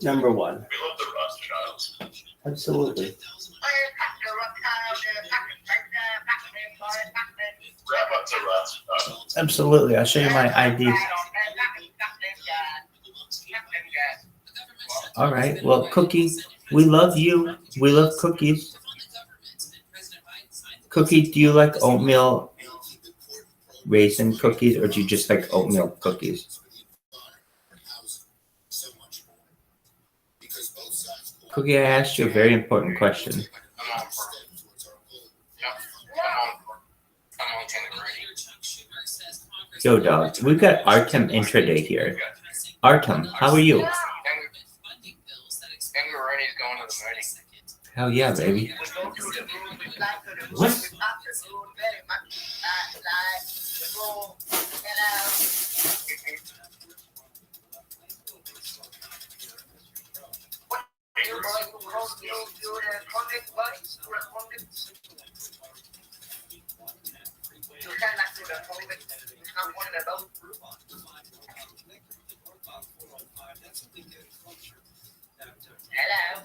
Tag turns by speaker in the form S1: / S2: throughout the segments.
S1: Number one.
S2: We love the Rothschilds.
S1: Absolutely.
S2: Wrap up the Rothschilds.
S1: Absolutely. I'll show you my ID. All right. Well, Cookie, we love you. We love cookies. Cookie, do you like oatmeal raisin cookies, or do you just like oatmeal cookies? Cookie, I asked you a very important question. Yo, dog, we've got Artem Intraday here. Artem, how are you? Hell yeah, baby. What?
S2: Hello.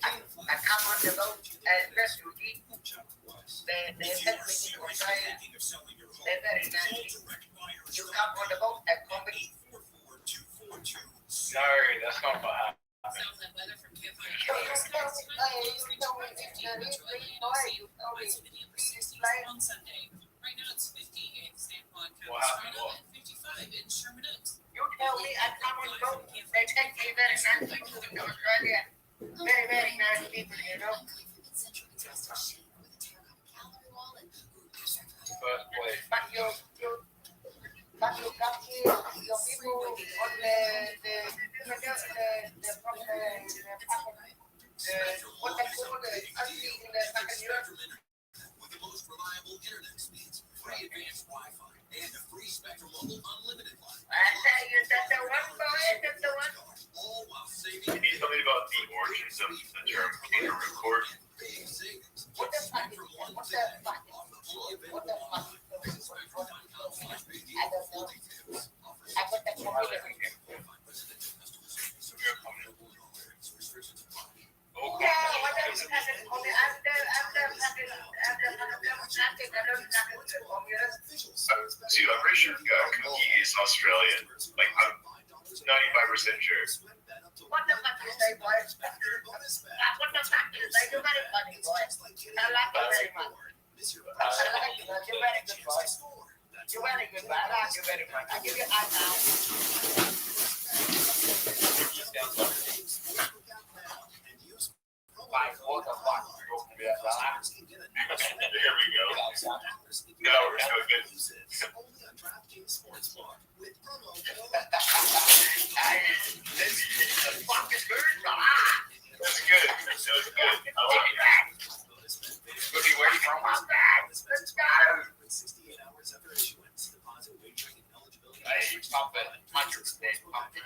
S3: I come on the boat as refugee. They help me to Australia. They're very nice. You come on the boat and company.
S2: Sorry, that's not what happened. What happened?
S3: You tell me I come on the boat. They take me very nicely to Australia. Very, very nice people, you know.
S2: But wait,
S3: But you come here, your people on what they call the country in the fucking Europe.
S4: With the most reliable internet speeds, free advanced Wi-Fi, and a free Spectrum Mobile unlimited line.
S3: I tell you, that's the one, boy, that's the one.
S4: All while saving
S2: can you tell me about the origins of the term kangaroo court?
S4: big savings.
S3: What the fuck is that? What the fuck? What the fuck? I don't know. I put the computer in there.
S2: Okay.
S3: Yeah, what else is happening? I'm
S2: See, I'm pretty sure Cookie is Australian. Like, I'm 95% sure.
S3: What the fuck is that, boy? What the fuck is that? You're very funny, boy. I like you very much. I like you. You're very good, boy. You're very good, boy. I like you very much. I give you a high now. What the fuck?
S2: Here we go. No, we're so good. That's good. That was good. I like it. Cookie, where are you from?
S3: Let's go.
S2: Hey, pump it. Punch your stick. Pump it.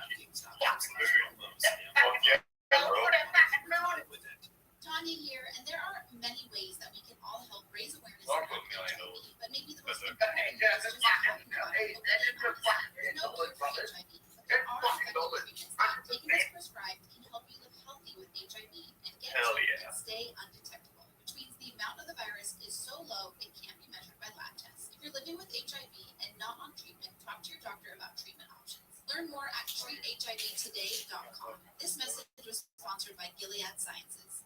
S5: Tanya here, and there are many ways that we can all help raise awareness
S2: Don't
S5: about
S2: put me on
S5: HIV,
S2: those.
S5: but maybe the
S2: That's
S5: most
S2: okay.
S5: important thing is there's no cure for HIV, but there are effective treatments that, taken as prescribed, can help you live healthy with HIV and get
S2: Hell
S5: it
S2: yeah.
S5: and stay undetectable, which means the amount of the virus is so low it can't be measured by lab tests. If you're living with HIV and not on treatment, talk to your doctor about treatment options. Learn more at treathivtoday.com. This message was sponsored by Gilead Sciences.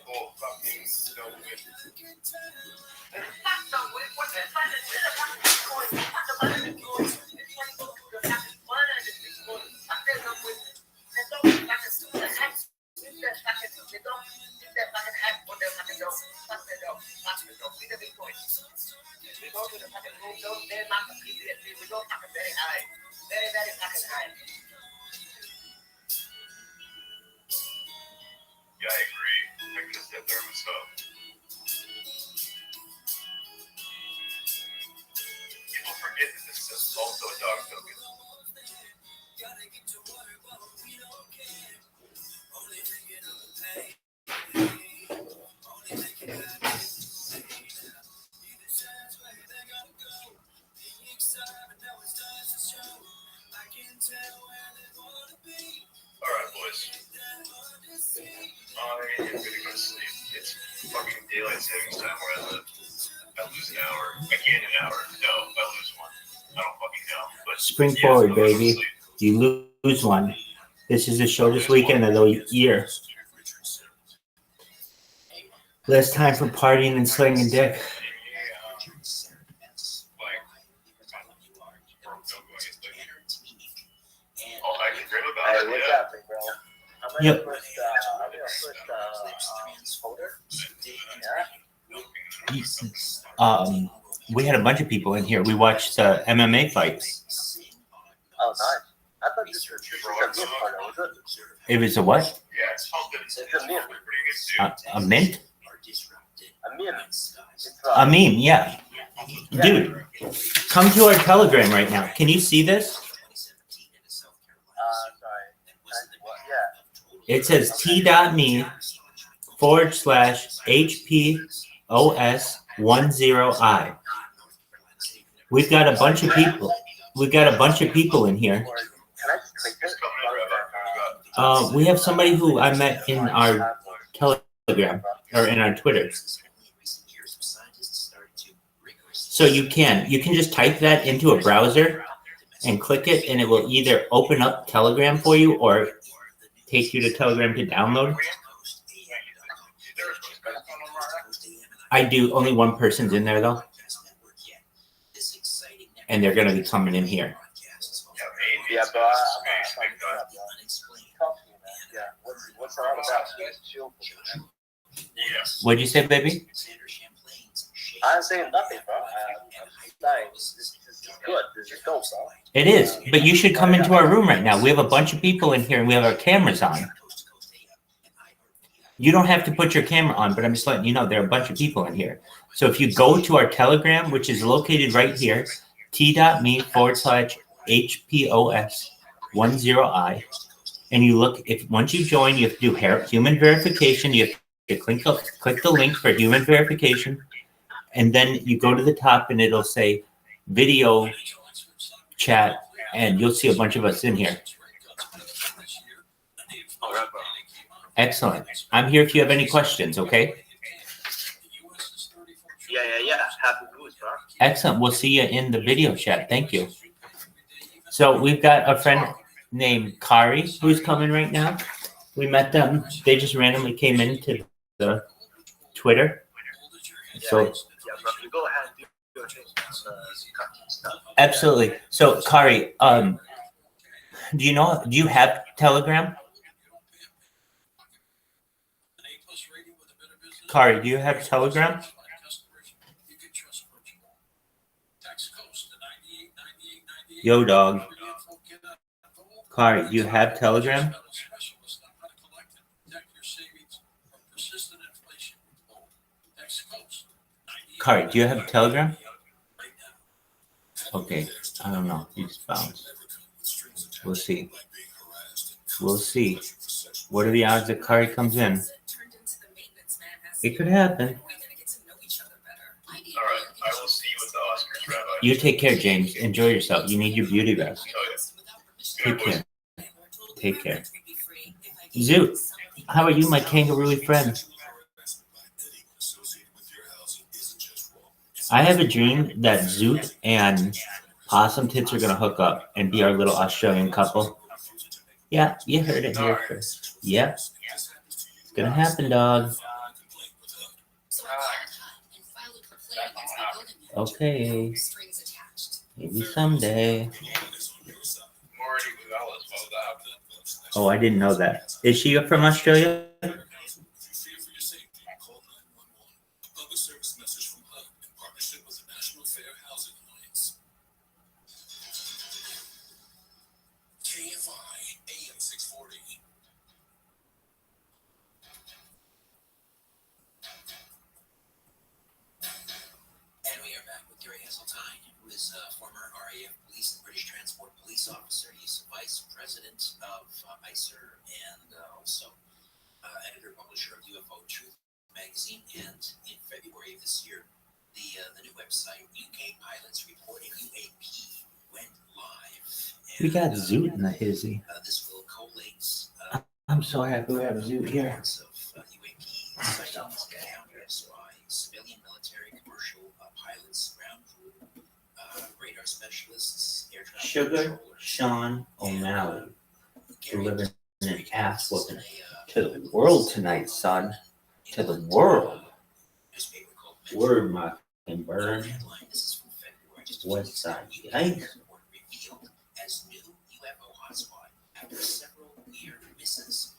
S2: Oh, fucking so good.
S3: They don't
S1: Spring forward, baby. You lose one. This is the shortest weekend of the year. Less time for partying and slinging dick.
S3: Hey, what's happening, bro? I'm
S1: Yep.
S3: gonna push folder. Yeah.
S1: We had a bunch of people in here. We watched the MMA fights.
S3: Oh, nice. I thought this was a meme photo, was it?
S1: It was a what?
S2: Yeah, it's something.
S3: It's a meme.
S1: A mint?
S3: A meme. It's
S1: A meme, yeah. Dude, come to our Telegram right now. Can you see this?
S3: sorry. Yeah.
S1: It says t.me/HPOS10I. We've got a bunch of people. We've got a bunch of people in here.
S3: Can I just click this?
S1: We have somebody who I met in our Telegram or in our Twitter. So you can just type that into a browser and click it, and it will either open up Telegram for you or take you to Telegram to download. I do. Only one person's in there though, and they're gonna be coming in here.
S3: Yeah, but talk to me, man. Yeah. What's all about? Chill.
S1: What'd you say, baby?
S3: I'm saying nothing, bro. I'm saying this is good. This is dope, bro.
S1: It is, but you should come into our room right now. We have a bunch of people in here, and we have our cameras on. You don't have to put your camera on, but I'm just letting you know there are a bunch of people in here. So if you go to our Telegram, which is located right here, t.me/HPOS10I, and you look, once you join, you have to do human verification. You have to click the link for human verification, and then you go to the top, and it'll say video chat, and you'll see a bunch of us in here. Excellent. I'm here if you have any questions, okay?
S3: Yeah. Happy news, bro.
S1: Excellent. We'll see you in the video chat. Thank you. So we've got a friend named Kari who's coming right now. We met them. They just randomly came into the Twitter. So
S3: Yeah, bro. You go ahead and do your thing.
S1: absolutely. So Kari, do you have Telegram? Kari, do you have Telegram? Yo, dog. Kari, do you have Telegram? Kari, do you have Telegram? Okay, I don't know. He just bounced. We'll see. We'll see. What are the odds that Kari comes in? It could happen.
S2: All right, I will see you at the Oscars, Rabbi.
S1: You take care, James. Enjoy yourself. You need your beauty rest. Take care. Take care. Zoot, how are you, my kangaroo friend? I have a dream that Zoot and Possum Tits are going to hook up and be our little Australian couple. Yeah, you heard it here first. Yep. It's going to happen, dog. Okay. Maybe someday. Oh, I didn't know that. Is she from Australia?
S6: Officer. He's vice president of ICER and also editor publisher of UFO Truth magazine. And in February of this year, the new website UK Pilots Reporting UAP went live.
S1: We got Zoot in the hizzy.
S6: This will collate.
S1: I'm so happy we have Zoot here.
S6: Of UAP sightings encountered by civilian, military, commercial pilots, ground crew, radar specialists, air traffic
S1: Sugar
S6: controllers,
S1: Sean O'Malley
S6: Gary
S1: delivering
S6: was
S1: an ass whooping
S6: a,
S1: to the world tonight, son. To the world.
S6: newspaper called
S1: Word Mockingbird.
S6: headline. This is from February. Just a
S1: West
S6: few
S1: Side.
S6: weeks ago.
S1: Yikes.
S6: Airport revealed as new UFO hotspot after several weird misses.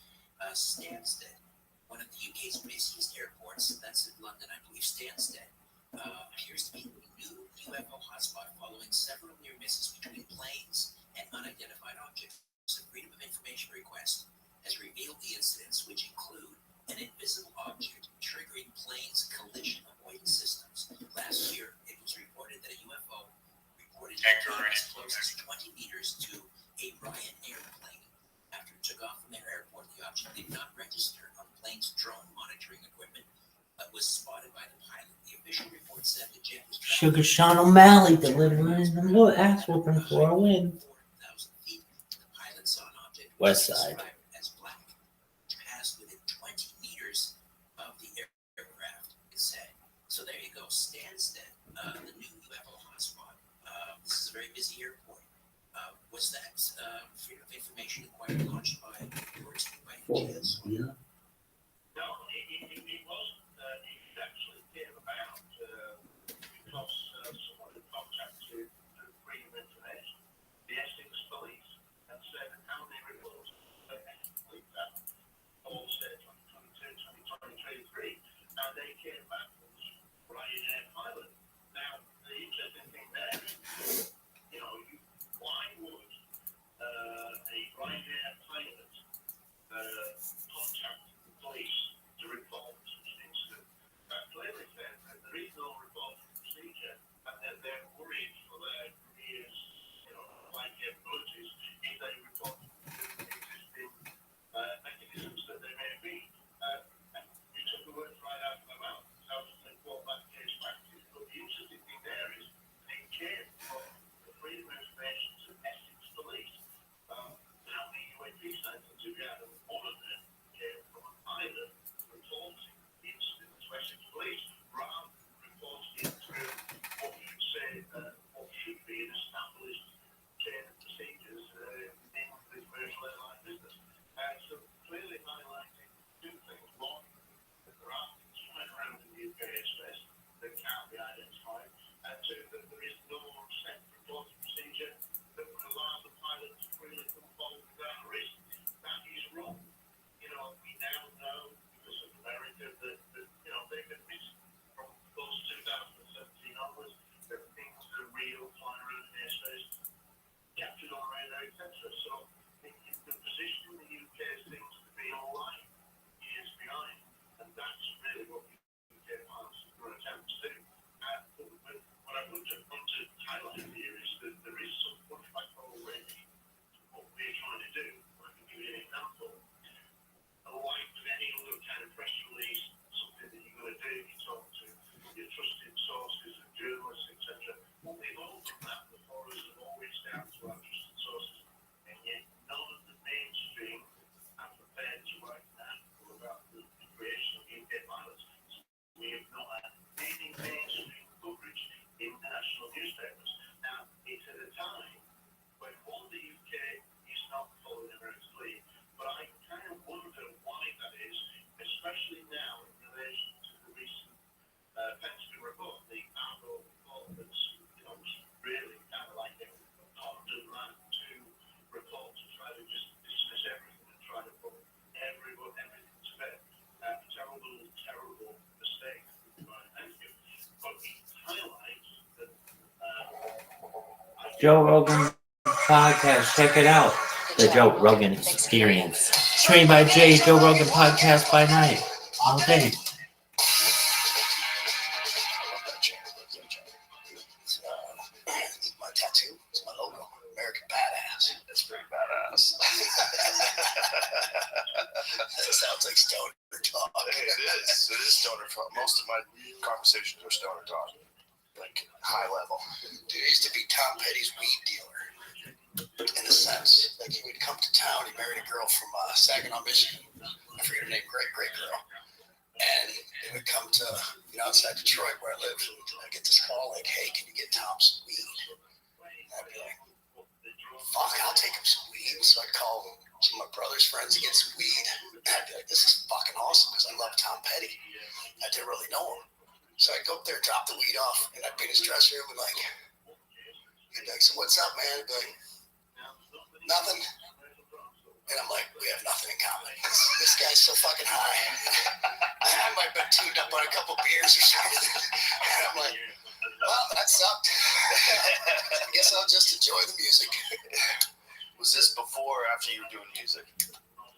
S6: Stansted, one of the UK's busiest airports, that's in London, I believe. Stansted appears to be a new UFO hotspot following several near misses between planes and unidentified objects. A Freedom of Information request has revealed the incidents, which include an invisible object triggering planes' collision avoidance systems. Last year, it was reported that a UFO reported as close as 20 meters to a Ryanair plane. After it took off from their airport, the object did not register on the plane's drone monitoring equipment, but was spotted by the pilot. The official report said the jet was
S1: Sugar Sean O'Malley delivering an ass whooping for a win.
S6: 4,000 feet. The pilot saw an object
S1: West Side.
S6: described as black, which passed within 20 meters of the aircraft, it said. So there you go, Stansted, the new UFO hotspot. This is a very busy airport. Was that Freedom of Information inquiry launched by your team by any chance?
S1: Yeah.
S7: No, it wasn't. It actually came about because someone had contacted the Freedom of Information, the Essex Police, and said how many reports the Essex Police had all said 2022, 2023, and they came back with Ryanair pilot. Now, the interesting thing there is, why would a Ryanair pilot contact the police to report such an incident? That clearly says that there is no reporting procedure and that they're worried for their careers, like capabilities, if they report existing mechanisms that they may be. We took the words right out of their mouth. How does they report that case practice? But the interesting thing there is it came from the Freedom of Information to Essex Police. How many UAP sightings have you had? And one of them came from a pilot reporting the incident to Essex Police rather than reporting it through what you'd say what should be an established chain of procedures in the commercial airline business. So clearly highlighting two things. One, that there are things flying around in the UK airspace that can't be identified. And two, that there is no set reporting procedure that would allow the pilot to freely come forward without risk. That is wrong. We now know because of America that they've been missing from post 2017 onwards, that things are real flying around in airspace, captured on radar, etc. So the position in the UK seems to be all right years behind, and that's really what the UK pilots are attempting to do. But what I want to highlight here is that there is some pushback already to what we're trying to do. I can give you an example. Like with any other kind of press release, something that you're going to do, you talk to your trusted sources and journalists, etc. Well, they've all done that before us, have always down to our trusted sources, and yet none of the mainstream are prepared to write an article about the creation of UK pilots. So we have not had any mainstream coverage in the national newspapers. Now, it's at a time when all the UK is not following America's lead, but I kind of wonder why that is, especially now in relation to the recent Pentagon report, the Argo report that's really kind of like a Condon Man 2 report to try to just dismiss everything and try to put everything to bed. Terrible mistake. Thank you. But it highlights that
S1: Joe Rogan podcast. Check it out. The Joe Rogan Experience. Trained by Jay. Joe Rogan podcast by night. All day.
S4: My tattoo, it's my logo, American Badass.
S2: That's pretty badass.
S4: That sounds like stoner talk.
S2: It is stoner talk. Most of my conversations are stoner talk, like high level.
S4: Dude, I used to be Tom Petty's weed dealer. In a sense, like he would come to town. He married a girl from Saginaw, Michigan. I forget her name. Great girl. And they would come to outside Detroit where I live. And I get this call like, "Hey, can you get Tom some weed?" friends to get some weed. And I'd be like, this is fucking awesome because I love Tom Petty. I didn't really know him. So I'd go up there, drop the weed off, and I'd be in his dressing room and like, he'd be like, so what's up, man? I'd be like, nothing. And I'm like, we have nothing in common. This guy's so fucking high. I might have been tuned up on a couple beers or something. And I'm like, well, that sucked. I guess I'll just enjoy the music.
S2: Was this before or after you were doing music?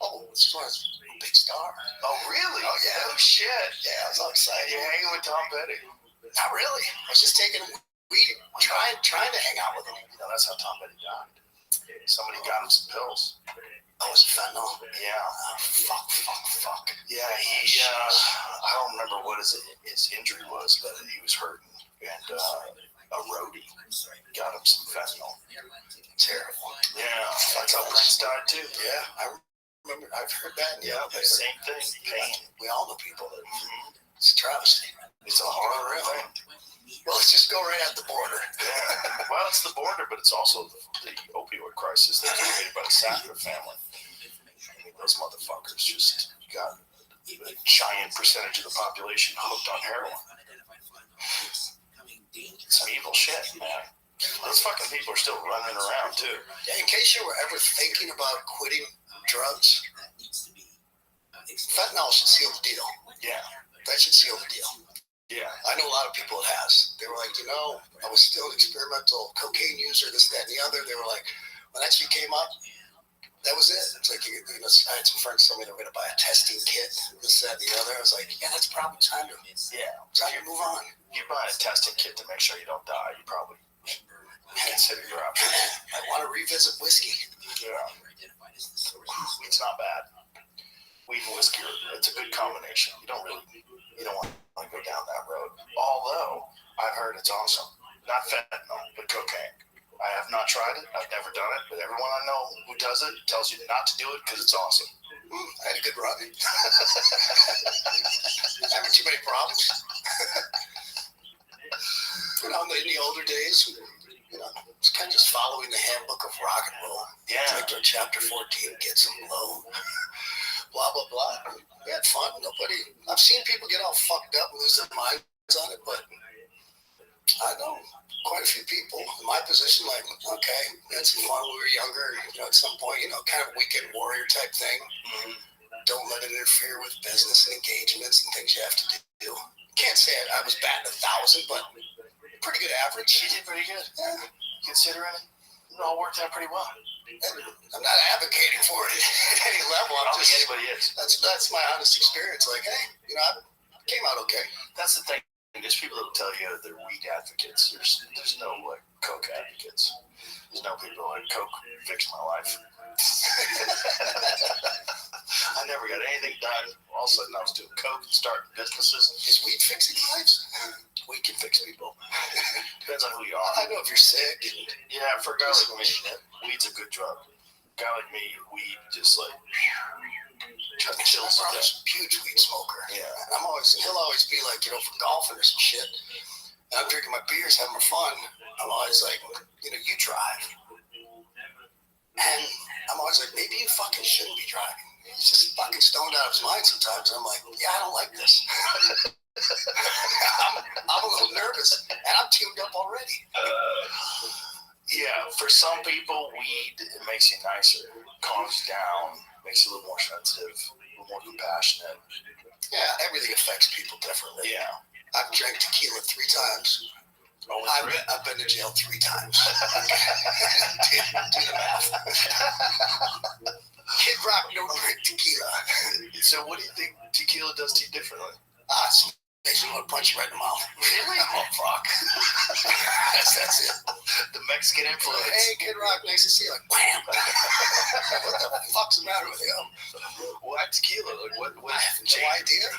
S4: Oh, this was a big star.
S2: Oh, really?
S4: Oh, yeah.
S2: Oh, shit.
S4: Yeah, I was all excited.
S2: You're hanging with Tom Petty.
S4: Not really. I was just taking weed, trying to hang out with him.
S2: You know, that's how Tom Petty died. Somebody got him some pills.
S4: Oh, it was fentanyl.
S2: Yeah.
S4: Oh, fuck.
S2: Yeah, I don't remember what his injury was, but he was hurting. And a roadie got him some fentanyl.
S4: Terrible.
S2: Yeah, that's how Prince died too.
S4: Yeah, I remember. I've heard that.
S2: Yeah, same thing. Pain.
S4: We all know people that it's a travesty.
S2: It's a horrible thing.
S4: Well, let's just go right at the border.
S2: Yeah. Well, it's the border, but it's also the opioid crisis that's created by the Sackler family. I mean, those motherfuckers just got a giant percentage of the population hooked on heroin. Some evil shit, man. Those fucking people are still running around too.
S4: Yeah, in case you were ever thinking about quitting drugs, fentanyl should seal the deal.
S2: Yeah,
S4: That should seal the deal.
S2: yeah.
S4: I know a lot of people it has. They were like, I was still an experimental cocaine user, this, that, and the other. They were like, when that shit came up, that was it. It's like, I had some friends tell me they were going to buy a testing kit, this, that, and the other. I was like, yeah, that's probably time to move on.
S2: You buy a testing kit to make sure you don't die, you probably consider your options.
S4: I want to revisit whiskey.
S2: Yeah. It's not bad. Weed and whiskey, it's a good combination. You don't want to go down that road. Although, I've heard it's awesome. Not fentanyl, but cocaine. I have not tried it. I've never done it. But everyone I know who does it tells you not to do it because it's awesome.
S4: I had a good run. Having too many problems. In the older days, it's kind of just following the handbook of rock and roll.
S2: Yeah.
S4: Like chapter 14, get some low. Blah, blah, blah. We had fun. I've seen people get all fucked up and lose their minds on it, but I know quite a few people in my position, like, okay, we had some fun when we were younger, at some point, kind of weekend warrior type thing.
S2: Mm-hmm.
S4: Don't let it interfere with business and engagements and things you have to do. Can't say I was batting 1,000, but pretty good average.
S2: You did pretty good.
S4: Yeah.
S2: Considering it all worked out pretty well.
S4: I'm not advocating for it at any level.
S2: I don't think anybody is.
S4: That's my honest experience. Like, hey, I came out okay.
S2: That's the thing. There's people that will tell you they're weed advocates. There's no like coke advocates. There's no people like coke fixed my life. I never got anything done. All of a sudden I was doing coke and starting businesses.
S4: Is weed fixing lives?
S2: Weed can fix people. Depends on who you are.
S4: I know if you're sick.
S2: Yeah, for a guy like me, weed's a good drug. A guy like me, weed just like chills
S4: My
S2: the
S4: brother's a huge weed smoker.
S2: Yeah.
S4: And he'll always be like, for golfing or some shit. And I'm drinking my beers, having my fun. I'm always like, you drive. And I'm always like, maybe you fucking shouldn't be driving. He's just fucking stoned out of his mind sometimes. And I'm like, yeah, I don't like this. I'm a little nervous, and I'm tuned up already.
S2: Yeah, for some people, weed, it makes you nicer, calms you down, makes you a little more sensitive, a little more compassionate.
S4: Yeah, everything affects people differently.
S2: Yeah.
S4: I've drank tequila 3 times. I've been to jail 3 times. Do the math. Kid Rock don't drink tequila.
S2: So what do you think tequila does to you differently?
S4: It makes me want to punch you right in the mouth.
S2: Really?
S4: Oh, fuck. That's it.
S2: The Mexican influence.
S4: Hey, Kid Rock, nice to see you. Like, wham. What the fuck's the matter with him?
S2: Why tequila? Like, what
S4: I have no idea.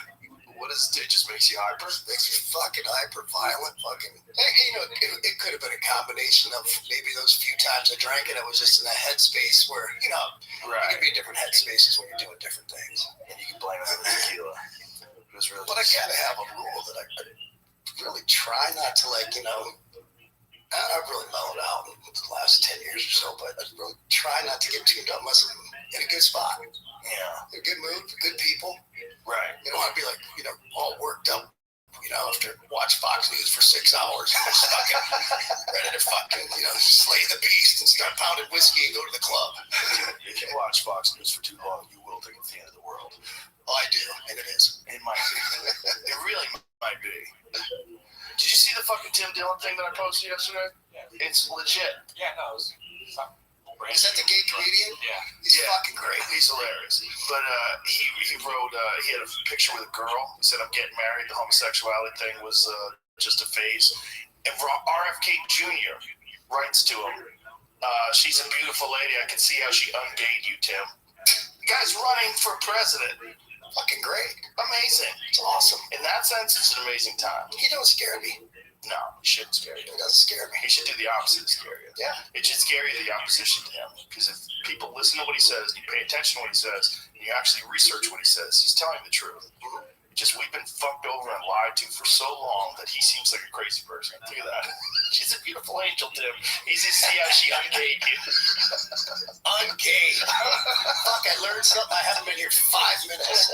S2: What does it do? It just makes you hyper?
S4: Makes me fucking hyper violent. It could have been a combination of maybe those few times I drank it. I was just in a headspace where, you can be in different headspaces when you're doing different things.
S2: And you can blame it on the tequila. It was really
S4: But I gotta have a rule that I really try not to I've really mellowed out in the last 10 years or so, but I really try not to get tuned up unless I'm in a good spot.
S2: Yeah.
S4: In a good mood, good people.
S2: Right.
S4: You don't want to be like, all worked up, after watch Fox News for 6 hours. Just fucking ready to fucking, slay the beast and start pounding whiskey and go to the club.
S2: If you watch Fox News for too long, you will think it's the end of the world.
S4: Oh, I do, and it is.
S2: It might be. It really might be. Did you see the fucking Tim Dillon thing that I posted yesterday? Yeah. It's legit. Yeah, no, it was something.
S4: Is that the gay comedian?
S2: Yeah.
S4: He's fucking great.
S2: He's hilarious. But he wrote, he had a picture with a girl. He said, I'm getting married. The homosexuality thing was just a phase. And RFK Jr. writes to him, she's a beautiful lady. I can see how she ungayed you, Tim. The guy's running for president.
S4: Fucking great.
S2: Amazing.
S4: It's awesome.
S2: In that sense, it's an amazing time.
S4: He don't scare me.
S2: No, he shouldn't scare you.
S4: He doesn't scare me.
S2: He should do the opposite of scare you.
S4: Yeah.
S2: It should scare you the opposition to him. Because if people listen to what he says, you pay attention to what he says, and you actually research what he says, he's telling the truth. Just we've been fucked over and lied to for so long that he seems like a crazy person. Look at that. She's a beautiful angel, Tim. He's just see how she ungayed you.
S4: Ungayed. Fuck, I learned something. I haven't been here 5 minutes.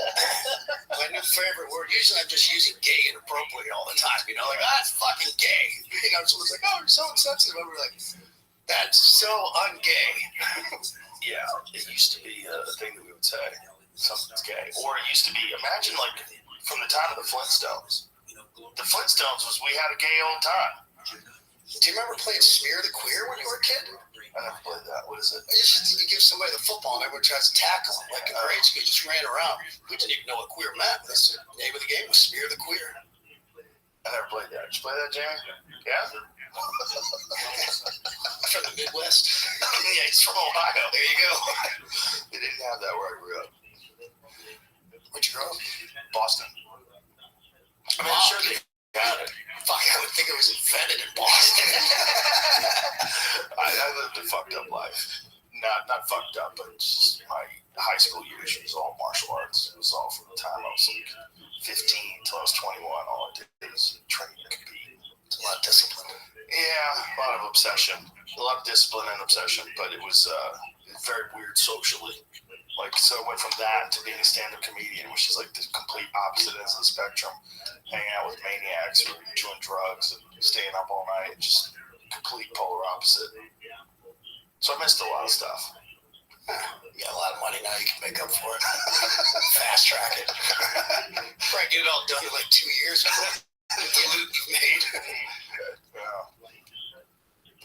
S4: My new favorite word. Usually I'm just using gay inappropriately all the time. Like, that's fucking gay. Someone's like, oh, you're so insensitive. I'm like, that's so ungay.
S2: Yeah, it used to be a thing that we would say. Something's gay. Or it used to be, imagine like from the time of the Flintstones. The Flintstones we had a gay old time.
S4: Do you remember playing Smear the Queer when you were a kid?
S2: I never played that. What is it?
S4: You give somebody the football and everyone tries to tackle him. Like in grade school, just ran around. We didn't even know what queer meant. That's the name of the game was Smear the Queer.
S2: I never played that. Did you play that, Jamie? Yeah?
S4: From the Midwest.
S2: Yeah, he's from Ohio.
S4: There you go.
S2: They didn't have that where I grew up.
S4: Where'd you grow up?
S2: Boston. I mean, I'm sure they got it.
S4: Fuck, I would think it was invented in Boston.
S2: I lived a fucked up life. Not fucked up, but just my high school years was all martial arts. It was all from the time I was like 15 till I was 21. All I did was train and compete.
S4: It's a lot of discipline.
S2: Yeah, a lot of obsession. A lot of discipline and obsession, but it was very weird socially. Like, so I went from that to being a stand-up comedian, which is like the complete opposite ends of the spectrum. Hanging out with maniacs or doing drugs and staying up all night. Just complete polar opposite. So I missed a lot of stuff.
S4: You got a lot of money now, you can make up for it. Fast track it. Probably get it all done in like 2 years with the loot you've made.
S2: Yeah.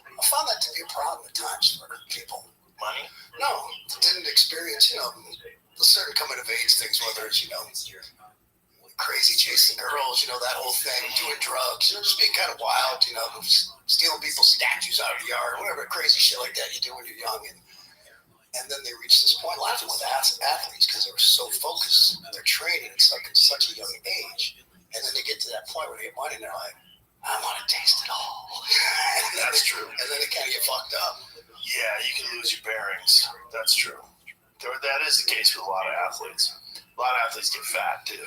S4: I found that to be a problem at times for people.
S2: Money?
S4: No, didn't experience, the certain coming of age things, whether it's, crazy chasing girls, that whole thing, doing drugs, just being kind of wild, stealing people's statues out of the yard, whatever crazy shit like that you do when you're young. And then they reach this point, a lot of them with athletes, because they were so focused on their training, it's like at such a young age. And then they get to that point where they get money and they're like, I want to taste it all.
S2: That's true.
S4: And then they kind of get fucked up.
S2: Yeah, you can lose your bearings. That's true. That is the case with a lot of athletes. A lot of athletes get fat, too.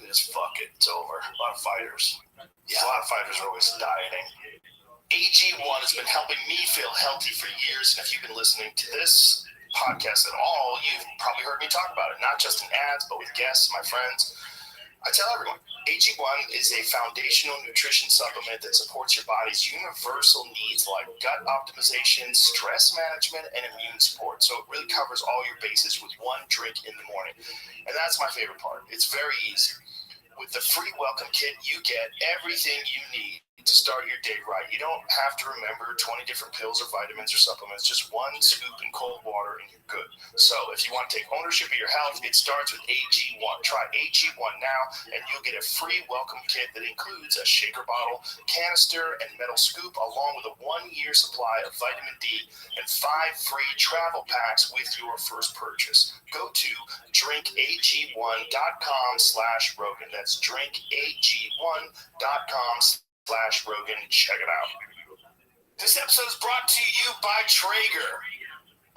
S2: They just fuck it. It's over. A lot of fighters. Yeah. A lot of fighters are always dieting. AG1 has been helping me feel healthy for years, and if you've been listening to this podcast at all, you've probably heard me talk about it, not just in ads, but with guests, my friends. I tell everyone, AG1 is a foundational nutrition supplement that supports your body's universal needs like gut optimization, stress management, and immune support. So it really covers all your bases with one drink in the morning. And that's my favorite part. It's very easy. With the free welcome kit, you get everything you need to start your day right. You don't have to remember 20 different pills or vitamins or supplements, just one scoop in cold water and you're good. So if you want to take ownership of your health, it starts with AG1. Try AG1 now and you'll get a free welcome kit that includes a shaker bottle, canister, and metal scoop, along with a 1-year supply of vitamin D and 5 free travel packs with your first purchase. Go to drinkag1.com/Rogan. That's drinkag1.com/Rogan. Check it out. This episode is brought to you by Traeger.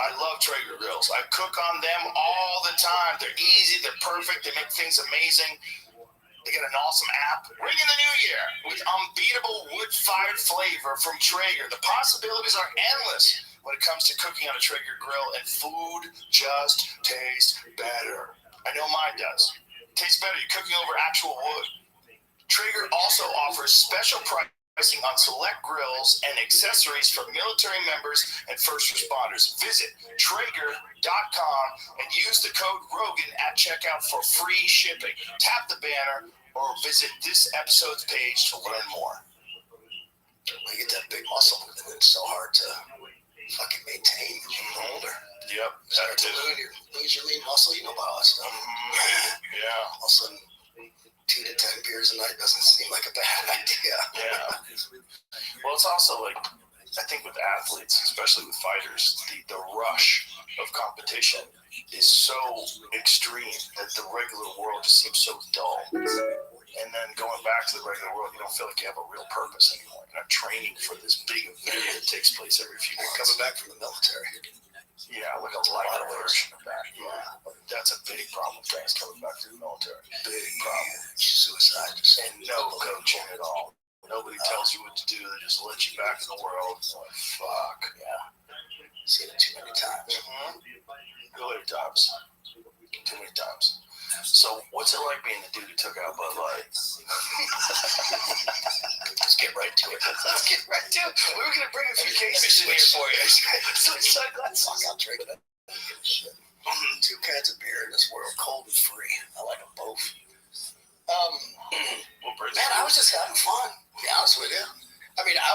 S2: I love Traeger grills. I cook on them all the time. They're easy. They're perfect. They make things amazing. They got an awesome app. Ring in the new year with unbeatable wood-fired flavor from Traeger. The possibilities are endless when it comes to cooking on a Traeger grill, and food just tastes better. I know mine does. Tastes better. You're cooking over actual wood. Traeger also offers special pricing on select grills and accessories for military members and first responders. Visit Traeger.com and use the code Rogan at checkout for free shipping. Tap the banner or visit this episode's page to learn more.
S4: You get that big muscle, and it's so hard to fucking maintain when you're older.
S2: Yep,
S4: Start to lose your lean muscle. You know about that stuff.
S2: Yeah.
S4: All of a sudden, 2 to 10 beers a night doesn't seem like a bad idea.
S2: Yeah. Well, it's also like, I think with athletes, especially with fighters, the rush of competition is so extreme that the regular world just seems so dull. And then going back to the regular world, you don't feel like you have a real purpose anymore. You're not training for this big event that takes place every few months.
S4: Coming back from the military.
S2: Yeah, like a lighter version of that. Yeah, that's a big problem with guys coming back to the military. Big problem.
S4: Suicide.
S2: And no coaching at all. Nobody tells you what to do. They just let you back in the world. It's like, fuck. Yeah.
S4: Seen it too many times.
S2: Really times. Too many times. So, what's it like being the dude who took out Bud Light?
S4: Let's get right to it.
S2: Let's get right to it. We were going to bring a few cases in here for you. Switch sunglasses.
S4: Fuck, I'll drink that. Shit. 2 cans of beer in this world, cold and free. I like them both. Man, I was just having fun. To be honest with you. I mean, I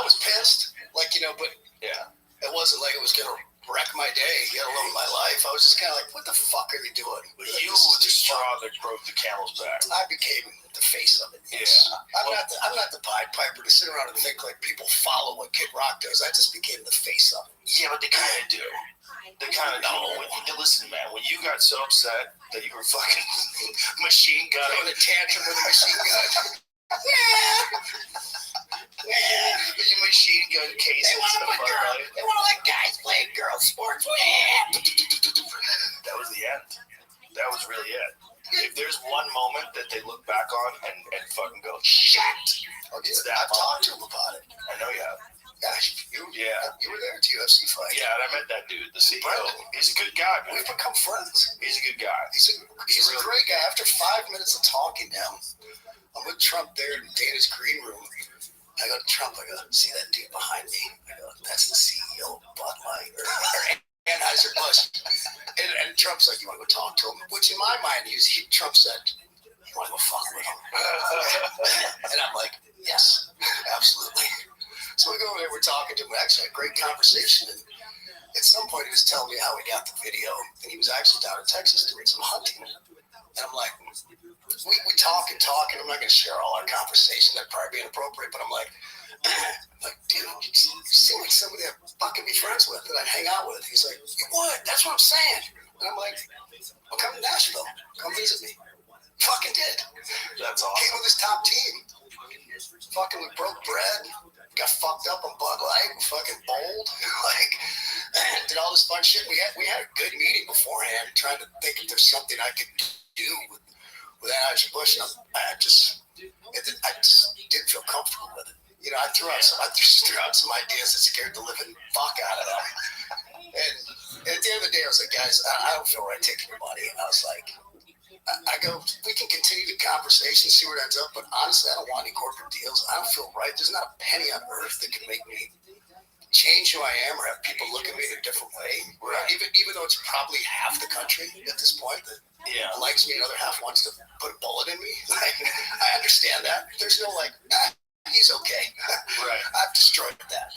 S4: was pissed, like, you know, but
S2: yeah,
S4: it wasn't like it was gonna wreck my day, let alone my life. I was just kind of like, what the fuck are they doing?
S2: But you were the straw that broke the camel's back.
S4: I became the face of it. Yes. Yeah. I'm not the Pied Piper to sit around and think like people follow what Kid Rock does. I just became the face of it.
S2: Yeah, but they kind of do. They kind of know. Listen, man, when you got so upset that you were fucking machine gunning
S4: a tantrum with a machine gun.
S2: You machine gun cases.
S4: They want to let guys play girl sports.
S2: That was the end. That was really it. If there's one moment that they look back on and fucking go, shit.
S4: It's that I've talked to him about it.
S2: I know you have.
S4: You were there at the UFC fight.
S2: Yeah, and I met that dude, the CEO. He's a good guy, man.
S4: We've become friends.
S2: He's a good guy.
S4: He's a great guy. After 5 minutes of talking to him, I'm with Trump there in Dana's green room. I go to Trump, I go, see that dude behind me? I go, that's the CEO of Bud Light or Anheuser-Busch. And Trump's like, you want to go talk to him? Which in my mind, Trump said, you want to go fuck with him? And I'm like, yes, absolutely. So we go over there, we're talking to him. We actually had a great conversation. And at some point, he was telling me how he got the video. And he was actually down in Texas doing some hunting. And I'm like, we talk and talk, and I'm not going to share all our conversation. That'd probably be inappropriate. But I'm like, dude, you seem like somebody I'd fucking be friends with, that I'd hang out with. He's like, you would. That's what I'm saying. And I'm like, well, come to Nashville. Come visit me. Fucking did.
S2: That's awesome.
S4: Came with his top team. Fucking we broke bread. Got fucked up on Bud Light. Fucking bowled. Did all this fun shit. We had a good meeting beforehand, trying to think if there's something I could do with Anheuser-Busch. And I just didn't feel comfortable with it. You know, I just threw out some ideas that scared the living fuck out of them. And at the end of the day, I was like, guys, I don't feel right taking your money. And I was like, I go, we can continue the conversation, see where it ends up, but honestly, I don't want any corporate deals. I don't feel right. There's not a penny on earth that can make me change who I am or have people look at me in a different way. Right. Even though it's probably half the country at this point that likes me, another half wants to put a bullet in me. I understand that. There's no he's okay.
S2: Right.
S4: I've destroyed that.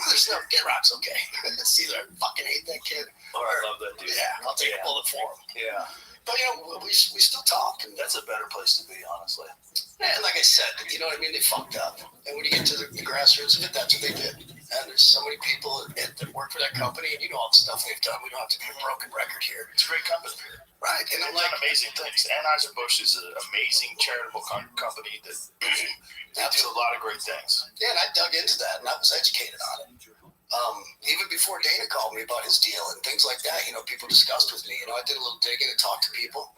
S4: There's no Kid Rock's okay. It's either I fucking hate that kid
S2: or I love that dude.
S4: Yeah, I'll take a bullet for him.
S2: Yeah.
S4: But, you know, we still talk. And
S2: that's a better place to be, honestly.
S4: And like I said, you know what I mean? They fucked up. And when you get to the grassroots of it, that's what they did. And there's so many people that work for that company, and you know all the stuff they've done. We don't have to be a broken record here.
S2: It's a great company.
S4: Right. And
S2: they've done amazing things. Anheuser-Busch is an amazing charitable company that they do a lot of great things.
S4: Yeah, and I dug into that, and I was educated on it. Even before Dana called me about his deal and things like that, you know, people discussed with me. You know, I did a little digging and talked to people.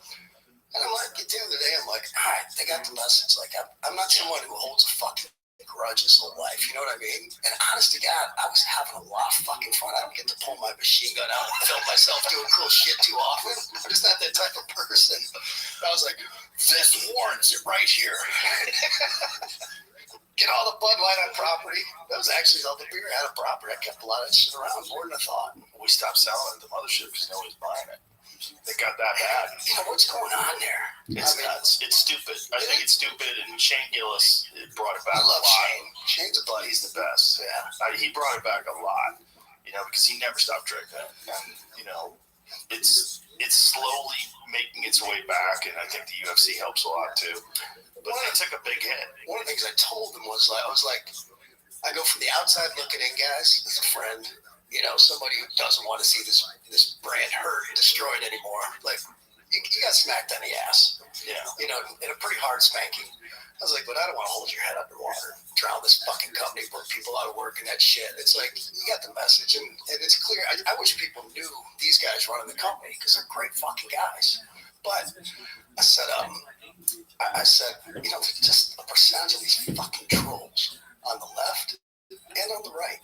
S4: And I'm like, at the end of the day, I'm like, all right, they got the message. Like, I'm not someone who holds a fucking grudge his whole life. You know what I mean? And honest to God, I was having a lot of fucking fun. I don't get to pull my machine gun out and film myself doing cool shit too often. I'm just not that type of person. I was like, this warrants it right here. Get all the Bud Light on property. That was actually all the beer I had on property. I kept a lot of that shit around more than I thought.
S2: We stopped selling at the mothership because nobody's buying it. They got that bad.
S4: You know, what's going on there?
S2: It's nuts. It's stupid. I think it's stupid, and Shane Gillis brought it back
S4: I love
S2: a lot.
S4: Shane. Shane's a buddy.
S2: He's the best. Yeah, he brought it back a lot. You know, because he never stopped drinking, and you know, it's slowly making its way back, and I think the UFC helps a lot too. But they took a big hit.
S4: One of the things I told them was like, I go from the outside looking in, guys, as a friend, you know, somebody who doesn't want to see this brand hurt and destroyed anymore. Like, you got smacked on the ass,
S2: Yeah.
S4: you know, in a pretty hard spanking. I was like, but I don't want to hold your head underwater, drown this fucking company, put people out of work and that shit. It's like, you got the message, and it's clear. I wish people knew these guys running the company because they're great fucking guys. But I said, you know, just a percentage of these fucking trolls on the left and on the right.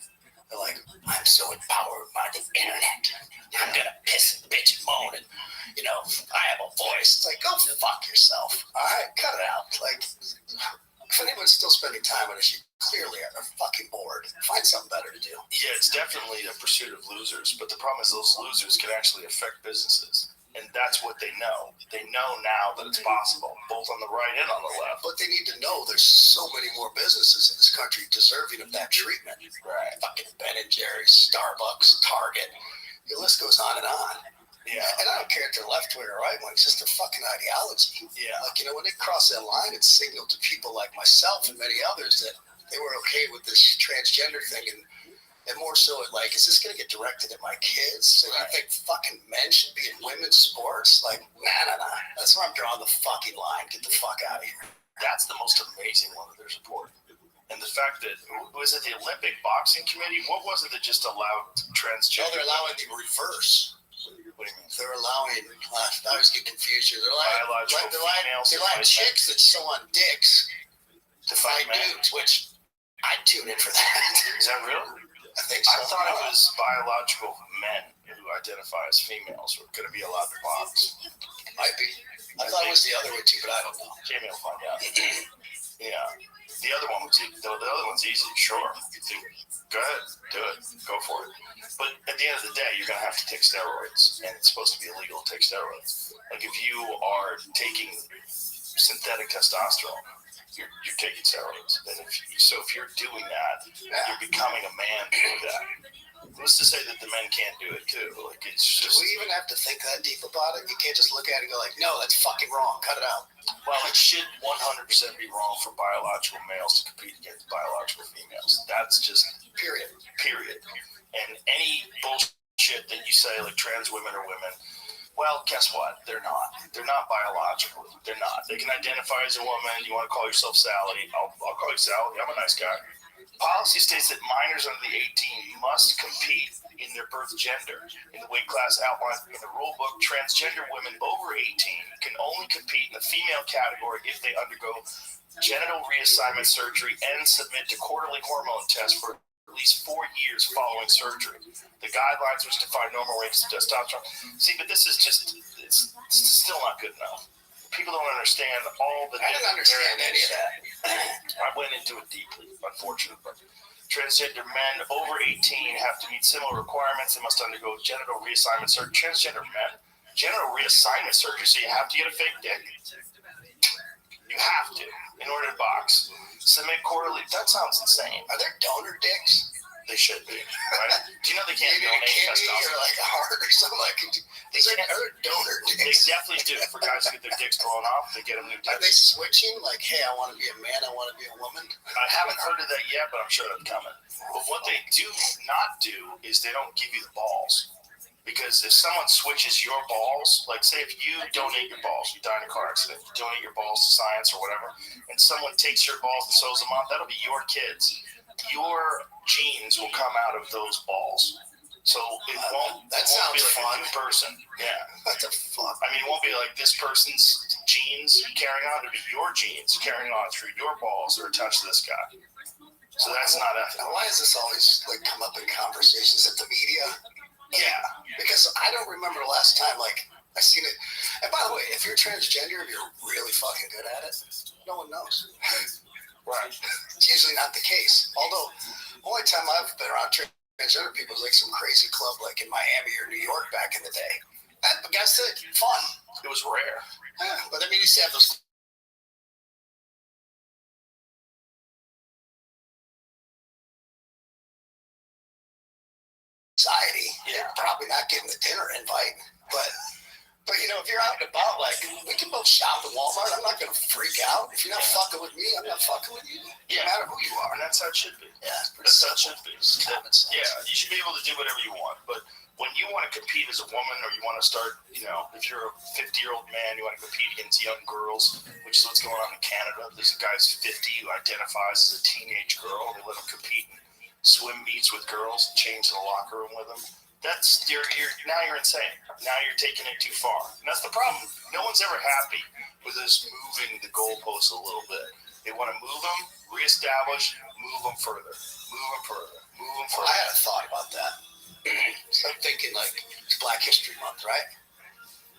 S4: They're like, I'm so empowered by the internet. I'm going to piss and bitch and moan and, you know, I have a voice. It's like, go fuck yourself. All right, cut it out. Like, if anyone's still spending time on this, you clearly are fucking bored. Find something better to do.
S2: Yeah, it's definitely a pursuit of losers, but the problem is those losers can actually affect businesses. And that's what they know. They know now that it's possible, both on the right and on the left.
S4: But they need to know there's so many more businesses in this country deserving of that treatment.
S2: Right.
S4: Fucking Ben and Jerry's, Starbucks, Target. The list goes on and on.
S2: Yeah.
S4: And I don't care if they're left wing or right wing. It's just their fucking ideology.
S2: Yeah.
S4: Like, you know, when they cross that line, it signaled to people like myself and many others that they were okay with this transgender thing. And more so, like, is this going to get directed at my kids? So I think fucking men should be in women's sports? Like, nah. That's where I'm drawing the fucking line. Get the fuck out of here.
S2: That's the most amazing one that they're supporting. And the fact that, was it the Olympic Boxing Committee? What was it that just allowed
S4: No,
S2: transgender?
S4: they're allowing the reverse.
S2: What do you mean?
S4: They're allowing, I always get confused here. They're
S2: Biological females
S4: they're
S2: to
S4: allowing
S2: fight
S4: chicks that sew on dicks to fight
S2: men.
S4: dudes, which I'd tune in for that.
S2: Is that real?
S4: I think so.
S2: I thought it was biological men who identify as females who are going to be allowed to box.
S4: Might be. I thought it was the other way too, but I don't know.
S2: Jamie will find out. Yeah. The other one's easy. Sure. Go ahead. Do it. Go for it. But at the end of the day, you're going to have to take steroids, and it's supposed to be illegal to take steroids. Like if you are taking synthetic testosterone, you're taking steroids. And if you're doing that, you're becoming a man to do that. Who's to say that the men can't do it too? Like it's
S4: Do
S2: just.
S4: we even have to think that deep about it? You can't just look at it and go like, no, that's fucking wrong. Cut it out.
S2: Well, it should 100% be wrong for biological males to compete against biological females. That's just period. And any bullshit that you say like trans women are women, well, guess what? They're not. They're not biological. They're not. They can identify as a woman. You want to call yourself Sally? I'll call you Sally. I'm a nice guy. Policy states that minors under the 18 must compete in their birth gender. In the weight class outlined in the rule book, transgender women over 18 can only compete in the female category if they undergo genital reassignment surgery and submit to quarterly hormone tests for at least 4 years following surgery. The guidelines which define normal rates of testosterone. See, but this is just, it's still not good enough. People don't understand all the.
S4: I didn't understand any of that.
S2: I went into it deeply, unfortunately. Transgender men over 18 have to meet similar requirements. They must undergo genital reassignment surgery. Transgender men, genital reassignment surgery, so you have to get a fake dick. You have to, in order to box. Submit quarterly. That sounds insane.
S4: Are there donor dicks?
S2: They should be, right? Do you know they can't
S4: Maybe a
S2: donate
S4: kidney
S2: testosterone?
S4: or like a heart or something like that. Are there donor
S2: They
S4: dicks?
S2: definitely do. For guys who get their dicks blown off, they get them new
S4: Are they
S2: dicks.
S4: switching? Like, hey, I want to be a man, I want to be a woman?
S2: I haven't heard of that yet, but I'm sure that's coming. But what they do not do is they don't give you the balls. Because if someone switches your balls, like say if you donate your balls, you die in a car accident, you donate your balls to science or whatever, and someone takes your balls and sews them on, that'll be your kids. Your genes will come out of those balls. So it won't,
S4: That
S2: it won't be
S4: sounds
S2: like
S4: fun.
S2: a new person. Yeah.
S4: What the fuck?
S2: I mean, it won't be like this person's genes carrying on. It'll be your genes carrying on through your balls that are attached to this guy. So that's not ethical.
S4: Now, why does this always like come up in conversations at the media?
S2: Yeah.
S4: Because I don't remember the last time like I seen it. And by the way, if you're transgender, you're really fucking good at it. No one knows.
S2: Right.
S4: It's usually not the case. Although, only time I've been around transgender people is like some crazy club like in Miami or New York back in the day. And guess it, fun.
S2: It was rare.
S4: Yeah, but I mean, you used to have those society.
S2: Yeah.
S4: Probably not getting the dinner invite, but you know, if you're out and about, like we can both shop at Walmart. I'm not gonna freak out. If you're not fucking with me, I'm not fucking with you.
S2: Yeah.
S4: No matter who you are.
S2: And that's how it should be.
S4: Yeah, it's pretty
S2: That's how it
S4: simple.
S2: should be.
S4: It's common sense.
S2: Yeah, you should be able to do whatever you want. But when you want to compete as a woman or you want to start, you know, if you're a 50-year-old man, you want to compete against young girls, which is what's going on in Canada. There's a guy who's 50 who identifies as a teenage girl. They let him compete in swim meets with girls and change in the locker room with them. That's now you're insane. Now you're taking it too far. And that's the problem. No one's ever happy with us moving the goalposts a little bit. They want to move them, reestablish, move them further, move them further, move them
S4: Well,
S2: further.
S4: I had a thought about that. So I'm thinking like it's Black History Month, right?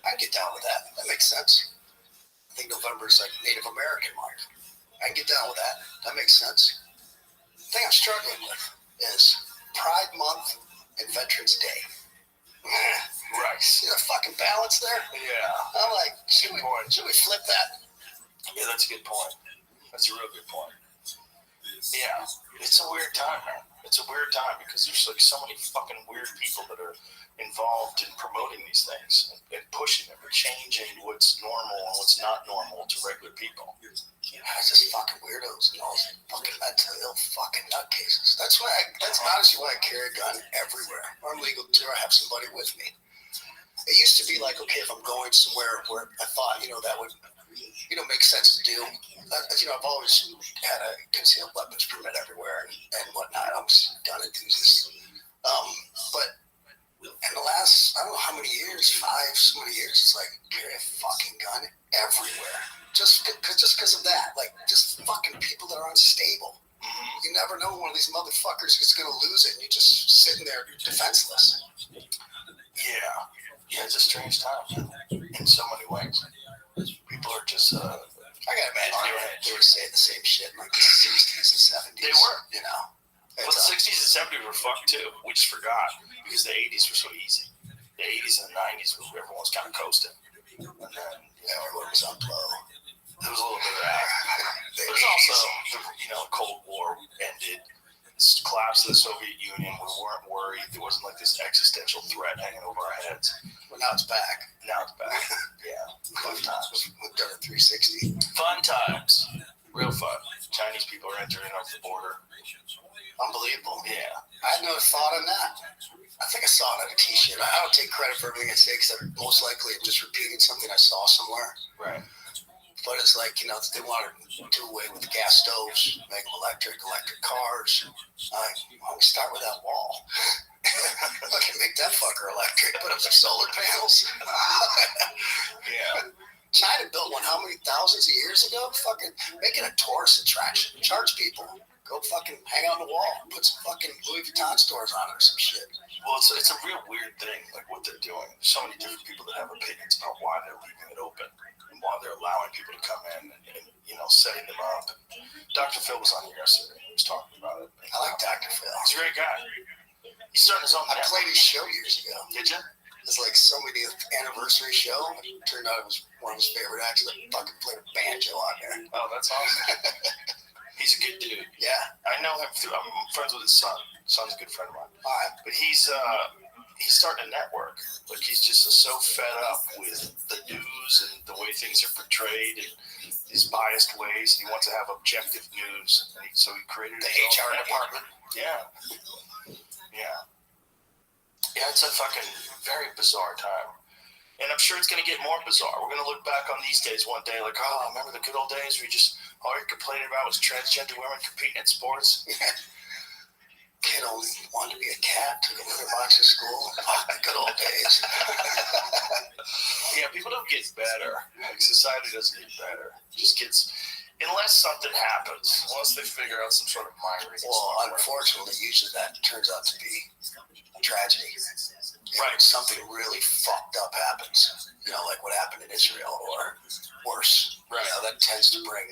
S4: I can get down with that. That makes sense. I think November is like Native American month. I can get down with that. That makes sense. The thing I'm struggling with is Pride Month and Veterans Day.
S2: Right.
S4: See the fucking balance there?
S2: Yeah.
S4: I'm like, should we flip that?
S2: Yeah, that's a good point. That's a real good point. Yeah. It's a weird time, man. It's a weird time because there's like so many fucking weird people that are involved in promoting these things and pushing them, or changing what's normal and what's not normal to regular people.
S4: It's just fucking weirdos and all these fucking mentally ill fucking nutcases. That's honestly why I carry a gun everywhere. Or I'm legal to, or I have somebody with me. It used to be like, okay, if I'm going somewhere where I thought, you know, that would, you know, make sense to do. You know, I've always had a concealed weapons permit everywhere and whatnot. I was a gun enthusiast. But in the last, I don't know how many years, so many years, it's like carry a fucking gun everywhere. Just because of that. Like, just fucking people that are unstable. You never know when one of these motherfuckers is going to lose it and you're just sitting there defenseless.
S2: Yeah. Yeah, it's a strange time in so many ways. People are just,
S4: I gotta imagine they were saying the same shit in like the 60s and 70s.
S2: They were.
S4: You know.
S2: well, the 60s and 70s were fucked too. We just forgot because the 80s were so easy. The 80s and the 90s, everyone was kind of coasting. And then,
S4: everyone was on blow.
S2: there was a little bit of that. There's also, the Cold War ended. This collapse of the Soviet Union. We weren't worried. There wasn't like this existential threat hanging over our heads.
S4: Well, now it's back.
S2: Now it's back. Yeah. Fun times.
S4: We've done a 360.
S2: Fun times. Real fun. Chinese people are entering off the border.
S4: Unbelievable.
S2: Yeah.
S4: I had no thought on that. I think I saw it on a t-shirt. I don't take credit for everything I say because I'm most likely just repeating something I saw somewhere.
S2: Right.
S4: But it's like, they want to do away with gas stoves, make them electric cars. Why don't we start with that wall? I can make that fucker electric, put up some solar panels.
S2: Yeah.
S4: China built one how many thousands of years ago? Fucking make it a tourist attraction. Charge people. Go fucking hang out on the wall. Put some fucking Louis Vuitton stores on it or some shit.
S2: Well, it's a real weird thing, like what they're doing. There's so many different people that have opinions about why they're leaving it open and why they're allowing people to come in and setting them up. And Dr. Phil was on here yesterday. He was talking about it.
S4: I like Dr. Phil.
S2: He's a great guy. He's starting his own
S4: I
S2: network.
S4: played his show years ago.
S2: Did you?
S4: It's like somebody's anniversary show. It turned out it was one of his favorite acts. Like fucking played a banjo on there.
S2: Oh, that's awesome. He's a good dude.
S4: Yeah.
S2: I know him I'm friends with his son. His son's a good friend of mine.
S4: All right.
S2: But he's starting a network. Like he's just so fed up with the news and the way things are portrayed and his biased ways. He wants to have objective news. And so he created
S4: The
S2: his
S4: HR
S2: own network.
S4: department.
S2: Yeah. Yeah. Yeah, it's a fucking very bizarre time. And I'm sure it's going to get more bizarre. We're going to look back on these days one day like, oh, remember the good old days where all you're complaining about was transgender women competing in sports?
S4: Kid only wanted to be a cat, took a litter box to school. Fuck, the good old days.
S2: Yeah, people don't get better. Like, society doesn't get better. It just gets Unless something happens, unless they figure out some sort of mind reading.
S4: Well, unfortunately, usually that turns out to be a tragedy.
S2: Right.
S4: Something really fucked up happens, like what happened in Israel, or worse.
S2: Right.
S4: That tends to bring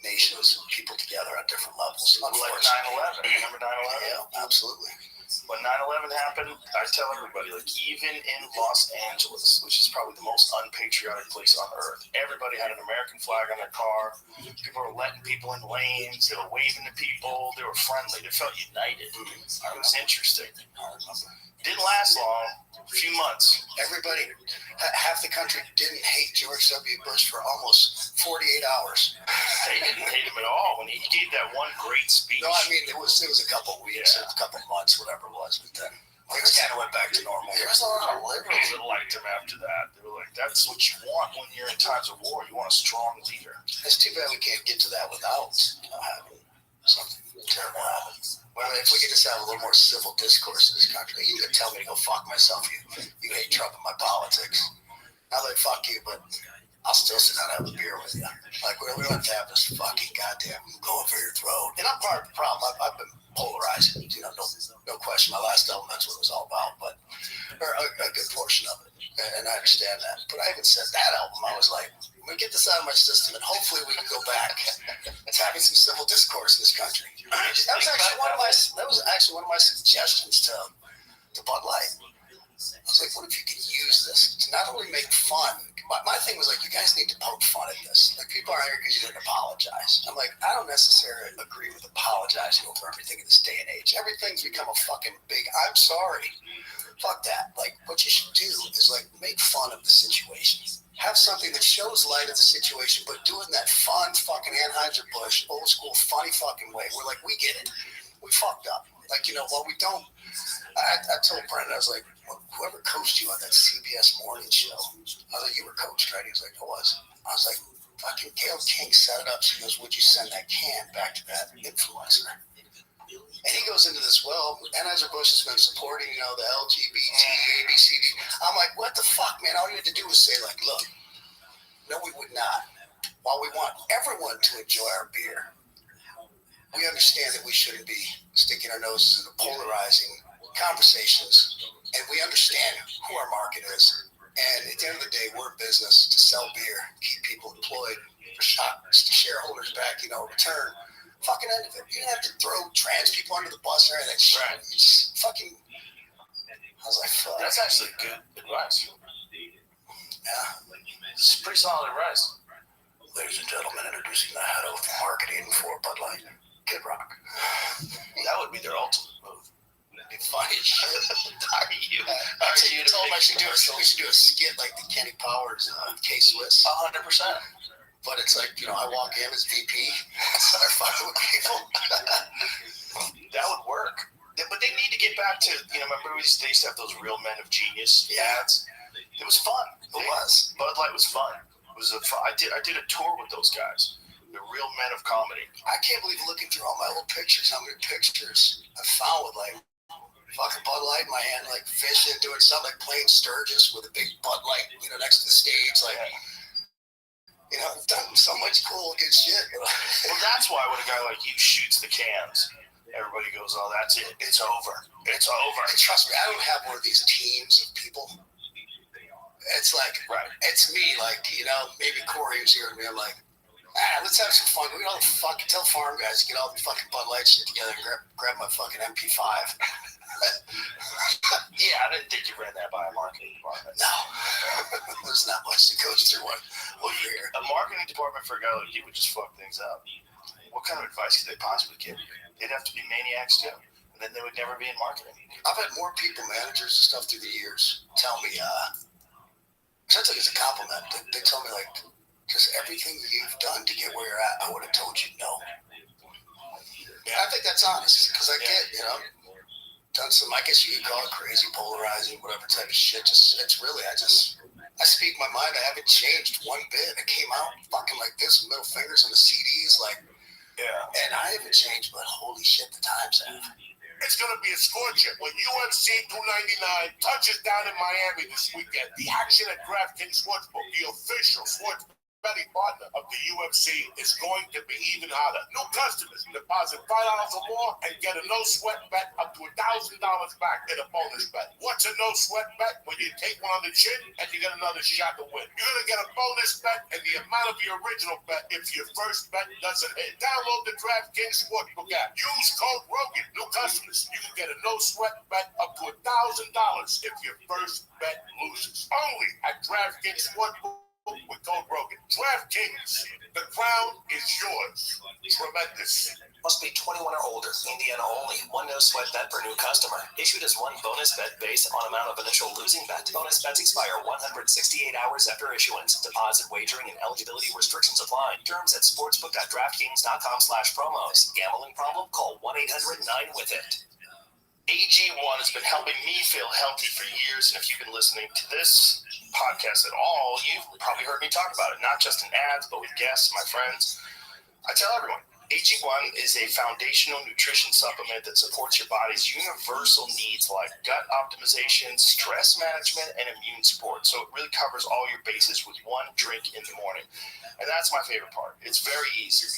S4: nations and people together at different levels.
S2: Like 9/11. Remember 9/11?
S4: Yeah, absolutely.
S2: When 9/11 happened, I tell everybody, like, even in Los Angeles, which is probably the most unpatriotic place on earth, everybody had an American flag on their car. People were letting people in lanes. They were waving to people. They were friendly. They felt united. It was interesting. Didn't last long. A few months.
S4: Everybody, half the country didn't hate George W. Bush for almost 48 hours.
S2: They didn't hate him at all when he gave that one great speech.
S4: No, I mean, it was a couple of weeks, a couple of months, whatever it was, but then things kind of went back to normal.
S2: There was a lot of liberals that liked him after that. They were like, that's what you want when you're in times of war. You want a strong leader.
S4: It's too bad we can't get to that without having something terrible happen. Well, if we could just have a little more civil discourse in this country, you could tell me to go fuck myself. You hate Trump and my politics. I'll like, fuck you, but I'll still sit down and have a beer with you. Like, we don't have to have this fucking goddamn going for your throat. And I'm part of the problem. I've been polarizing, no question. My last album, that's what it was all about, but or a good portion of it. And I understand that. But I even said that album, I was like, we get this out of my system, and hopefully we can go back to having some civil discourse in this country. That was actually one of my suggestions to Bud Light. I was like, what if you could use this to not only make fun? My thing was like, you guys need to poke fun at this. Like, people are angry because you didn't apologize. I'm like, I don't necessarily agree with apologizing over everything in this day and age. Everything's become a fucking big, I'm sorry. Fuck that. Like, what you should do is, like, make fun of the situation. Have something that shows light of the situation, but do it in that fun fucking Anheuser-Busch, old school, funny fucking way. We're like, we get it. We fucked up. Like, while we don't, I told Brendan, I was like, whoever coached you on that CBS morning show, I was like, you were coached, right? He was like, I was. I was like, fucking Gail King set it up. She goes, would you send that can back to that influencer? And he goes into this, well, Anheuser-Busch has been supporting, the LGBT, ABCD. I'm like, what the fuck, man? All you had to do was say, like, look, no, we would not. While we want everyone to enjoy our beer, we understand that we shouldn't be sticking our noses into polarizing conversations, and we understand who our market is. And at the end of the day, we're in business to sell beer, keep people employed, for shareholders back, return. Fucking end of it. You didn't have to throw trans people under the bus or anything. Right. Just fucking. I was like, fuck.
S2: That's actually good advice.
S4: Yeah.
S2: It's pretty solid advice.
S4: Ladies and gentlemen, introducing the head of marketing for Bud Light, Kid Rock.
S2: That would be their ultimate move.
S4: It'd be funny as shit.
S2: You
S4: told him we should do a skit like the Kenny Powers K-Swiss.
S2: 100%.
S4: But it's like, I walk in as VP, start fucking with people.
S2: That would work. But they need to get back to, remember they used to have those Real Men of Genius ads? It was fun.
S4: It was.
S2: Bud Light was fun. It was I did a tour with those guys. The Real Men of Comedy.
S4: I can't believe looking through all my old pictures, how many pictures I found with, like, fucking Bud Light in my hand, like fishing, doing something like playing Sturgis with a big Bud Light, next to the stage, like... I've done so much cool, good shit.
S2: Well, that's why when a guy like you shoots the cans, everybody goes, oh, that's it. It's over. It's over.
S4: And trust me, I don't have one of these teams of people. It's like, It's me, like, maybe Corey was here with me. I'm like, let's have some fun. We all fucking tell farm guys to get all the fucking Bud Light shit together and grab my fucking MP5.
S2: Yeah, I didn't think you ran that by a marketing department.
S4: No. There's not much that goes through one over here.
S2: A marketing department for a guy like you would just fuck things up. What kind of advice could they possibly give you? They'd have to be maniacs too. And then they would never be in marketing.
S4: I've had more people, managers and stuff through the years, tell me, because I took it as a compliment. They tell me, like, because everything you've done to get where you're at, I would have told you no. Yeah, I think that's honest, because I get, done some, I guess you could call it crazy, polarizing, whatever type of shit. It's really, I speak my mind. I haven't changed one bit. I came out fucking like this, with middle fingers on the CDs, like, and I haven't changed, but holy shit, the times have.
S7: It's going to be a scorcher when UFC 299 touches down in Miami this weekend. The action at DraftKings Sportsbook, the official sports betting partner of the UFC is going to be even harder. New customers deposit $5 or more and get a no-sweat bet up to $1,000 back in a bonus bet. What's a no-sweat bet? When you take one on the chin and you get another shot to win. You're going to get a bonus bet and the amount of your original bet if your first bet doesn't hit. Download the DraftKings Sportsbook app. Use code Rogan. New customers, you can get a no-sweat bet up to $1,000 if your first bet loses. Only at DraftKings Sportsbook with code Rogan. DraftKings, the crown is yours. Tremendous.
S8: Must be 21 or older. Indiana only. One no-sweat bet per new customer. Issued as one bonus bet based on amount of initial losing bet. Bonus bets expire 168 hours after issuance. Deposit wagering and eligibility restrictions apply. Terms at sportsbook.draftkings.com/promos. Gambling problem? Call 1-800-9-WITH-IT.
S2: AG1 has been helping me feel healthy for years, and if you've been listening to this podcast at all, you've probably heard me talk about it, not just in ads, but with guests, my friends. I tell everyone, AG1 is a foundational nutrition supplement that supports your body's universal needs like gut optimization, stress management, and immune support. So it really covers all your bases with one drink in the morning. And that's my favorite part. It's very easy.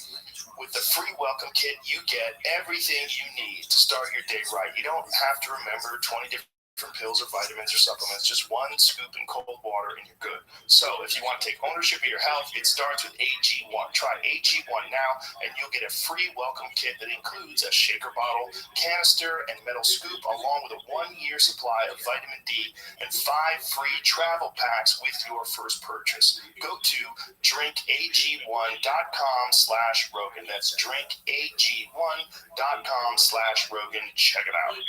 S2: With the free welcome kit, you get everything you need to start your day right. You don't have to remember 20 different pills or vitamins or supplements, just one scoop in cold water and you're good. So if you want to take ownership of your health, it starts with AG1. Try AG1 now and you'll get a free welcome kit that includes a shaker bottle, canister, and metal scoop, along with a 1-year supply of vitamin D and 5 free travel packs with your first purchase. Go to drinkag1.com/Rogan. That's drinkag1.com/Rogan. Check it out.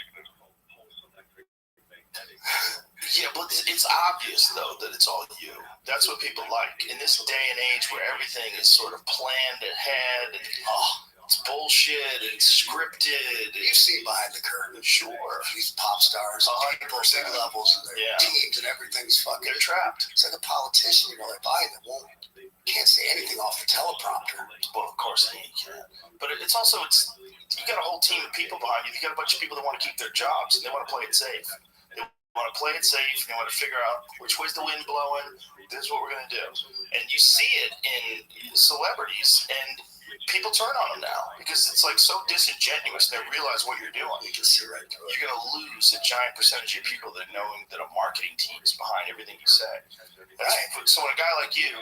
S2: Yeah, but it's obvious, though, that it's all you. That's what people like. In this day and age where everything is sort of planned ahead, and, it's bullshit, it's scripted.
S4: You've seen behind the curtain,
S2: Sure.
S4: These pop stars,
S2: 100%.
S4: people, big levels, and their teams, and everything's fucking.
S2: They're trapped.
S4: It's like a politician, like Biden, that can't say anything off the teleprompter.
S2: Well, of course, he can. But it's also, you got a whole team of people behind you. You got a bunch of people that want to keep their jobs, and they want to play it safe. They want to play it safe, and they want to figure out which way's the wind blowing. This is what we're going to do. And you see it in celebrities, and people turn on them now because it's like so disingenuous. They realize what you're doing.
S4: You can see right through it.
S2: You're going to lose a giant percentage of people that knowing that a marketing team is behind everything you say. Right. So when a guy like you,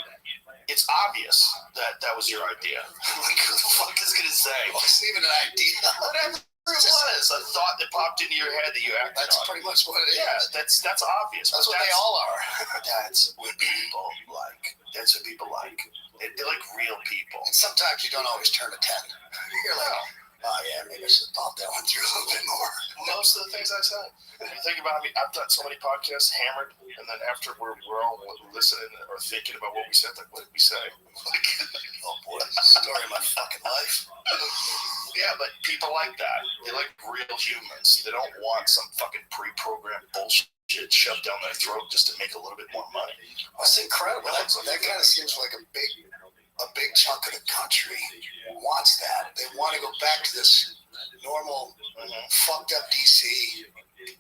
S2: it's obvious that that was your idea. Like, who the fuck is going to say?
S4: Well, it's even an idea.
S2: Whatever it was, a thought that popped into your head that you acted
S4: That's
S2: on.
S4: pretty much what it is.
S2: Yeah, that's obvious.
S4: That's what they all are.
S2: That's what people like. That's what people like. They're like real people.
S4: And sometimes you don't always turn a 10. You're like, oh yeah, maybe I should have thought that one through a little bit more.
S2: Most of the things I say. You think about me, I've done so many podcasts hammered, and then after we're all listening or thinking about what we said, like, what did we say? Like,
S4: Oh boy, story of my fucking life.
S2: yeah, but people like that. They like real humans. They don't want some fucking pre-programmed bullshit shoved down their throat just to make a little bit more money.
S4: That's incredible. That kind of seems like a big chunk of the country wants that. They want to go back to this normal, fucked up DC.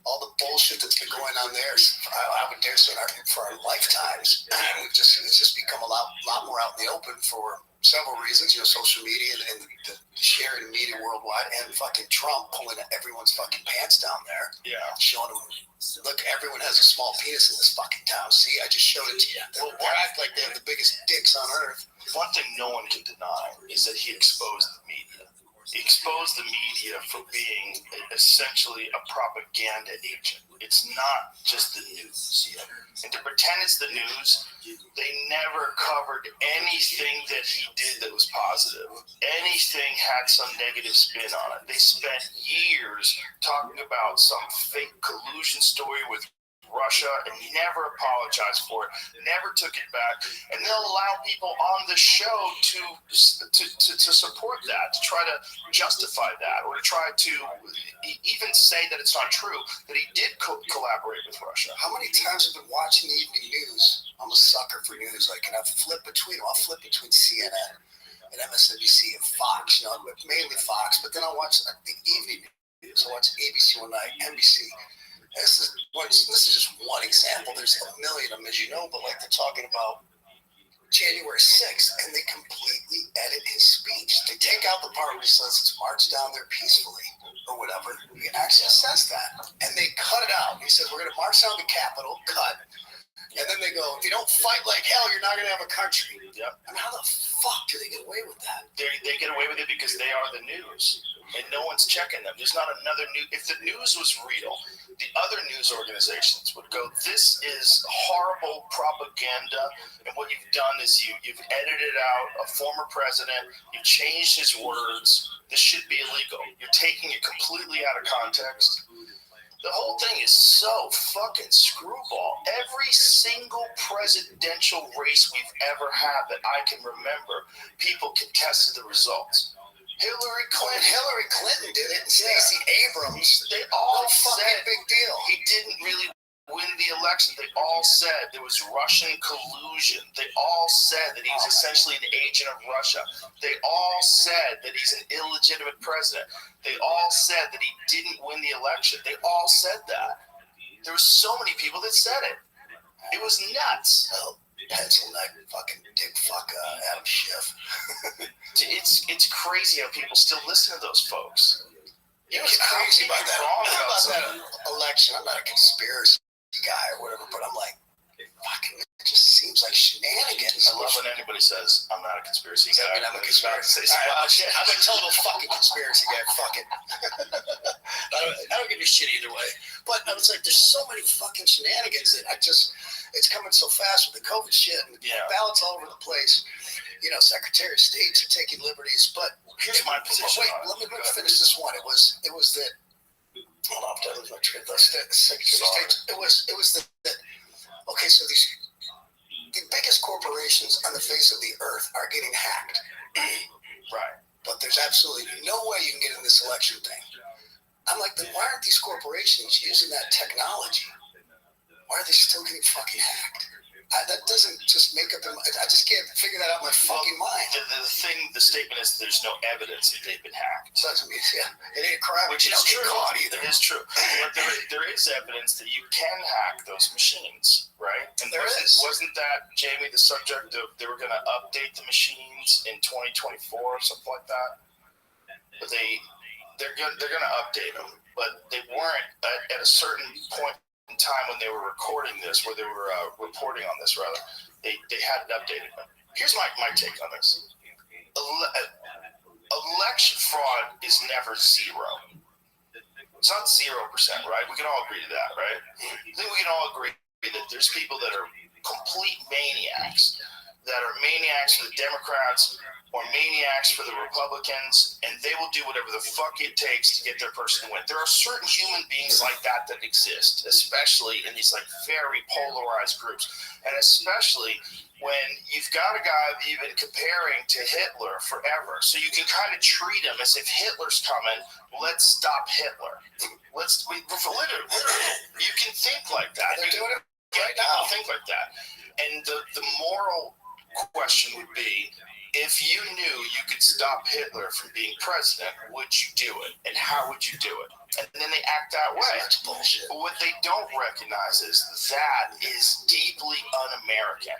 S4: All the bullshit that's been going on there, I would dare say, for our lifetimes. It's just become a lot more out in the open for several reasons. Social media and the sharing of media worldwide, and fucking Trump pulling everyone's fucking pants down there.
S2: Yeah.
S4: Showing them, look, everyone has a small penis in this fucking town. See, I just showed it to you. They act like they have the biggest dicks on earth.
S2: One thing no one can deny is that he exposed the media. He exposed the media for being essentially a propaganda agent. It's not just the news. And to pretend it's the news, they never covered anything that he did that was positive. Anything had some negative spin on it. They spent years talking about some fake collusion story with Russia and never apologized for it, never took it back, and they'll allow people on the show to support that, to try to justify that, or to try to even say that it's not true, that he did collaborate with Russia.
S4: How many times I've been watching the evening news? I'm a sucker for news. I'll flip between CNN and MSNBC and Fox, mainly Fox, but then I'll watch the evening news. I'll watch ABC one night, NBC. This is just one example. There's a million of them, as you know, but like they're talking about January 6th, and they completely edit his speech. They take out the part where he says it's march down there peacefully or whatever. He actually says that, and they cut it out. He says, we're going to march down the Capitol, cut. And then they go, if you don't fight like hell, you're not going to have a country.
S2: Yep.
S4: And how the fuck do they get away with that?
S2: They get away with it because they are the news, and no one's checking them. There's not another news. If the news was real, the other news organizations would go, this is horrible propaganda, and what you've done is you've edited out a former president, you've changed his words, this should be illegal. You're taking it completely out of context. The whole thing is so fucking screwball. Every single presidential race we've ever had that I can remember, people contested the results. Hillary Clinton did it, and Stacey Abrams. They all said
S4: big deal.
S2: He didn't really win the election. They all said there was Russian collusion. They all said that he was essentially an agent of Russia. They all said that he's an illegitimate president. They all said that he didn't win the election. They all said that. There were so many people that said it. It was nuts.
S4: Oh, pencil neck fucking dick fuck Adam Schiff.
S2: It's crazy how people still listen to those folks.
S4: You know what's crazy about that election? I'm not a conspiracy guy or whatever, but I'm like, fucking, it just seems like shenanigans.
S2: I love when anybody says, I'm not a conspiracy guy.
S4: I mean, I'm a conspiracy. I'm a total fucking conspiracy guy. Fuck it. I don't give a shit either way. But I was like, there's so many fucking shenanigans that it's coming so fast with the COVID shit and ballots all over the place. You know, Secretary of States are taking liberties, but
S2: here's my position.
S4: Wait, let me finish this one. It was that. Hold on, that was my train. Secretary of State. It was that. Okay, so the biggest corporations on the face of the earth are getting hacked.
S2: Right.
S4: But there's absolutely no way you can get in this election thing. I'm like, then why aren't these corporations using that technology? Why are they still getting fucking hacked? That doesn't just make up. I just can't figure that out in my fucking mind.
S2: The statement is there's no evidence that they've been hacked.
S4: Doesn't mean, it ain't a crime.
S2: Which is true.
S4: Caught either.
S2: It is true. But there is evidence that you can hack those machines, right? And wasn't that, Jamie, the subject of they were going to update the machines in 2024 or something like that? But they're going to update them, but they weren't at a certain point in time when they were recording this, where they were reporting on this, rather, they hadn't updated them. Here's my take on this. Election fraud is never zero. It's not 0%, right? We can all agree to that, right? I think we can all agree that there's people that are complete maniacs, that are maniacs for the Democrats or maniacs for the Republicans, and they will do whatever the fuck it takes to get their person to win. There are certain human beings like that exist, especially in these like very polarized groups, and especially when you've got a guy that you've been comparing to Hitler forever, so you can kind of treat him as if Hitler's coming. Let's stop Hitler. Literally, you can think like that.
S4: They're doing it
S2: right now. Think like that, and the moral question would be, if you knew you could stop Hitler from being president, would you do it? And how would you do it? And then they act that way.
S4: That's bullshit.
S2: But what they don't recognize is that is deeply un-American.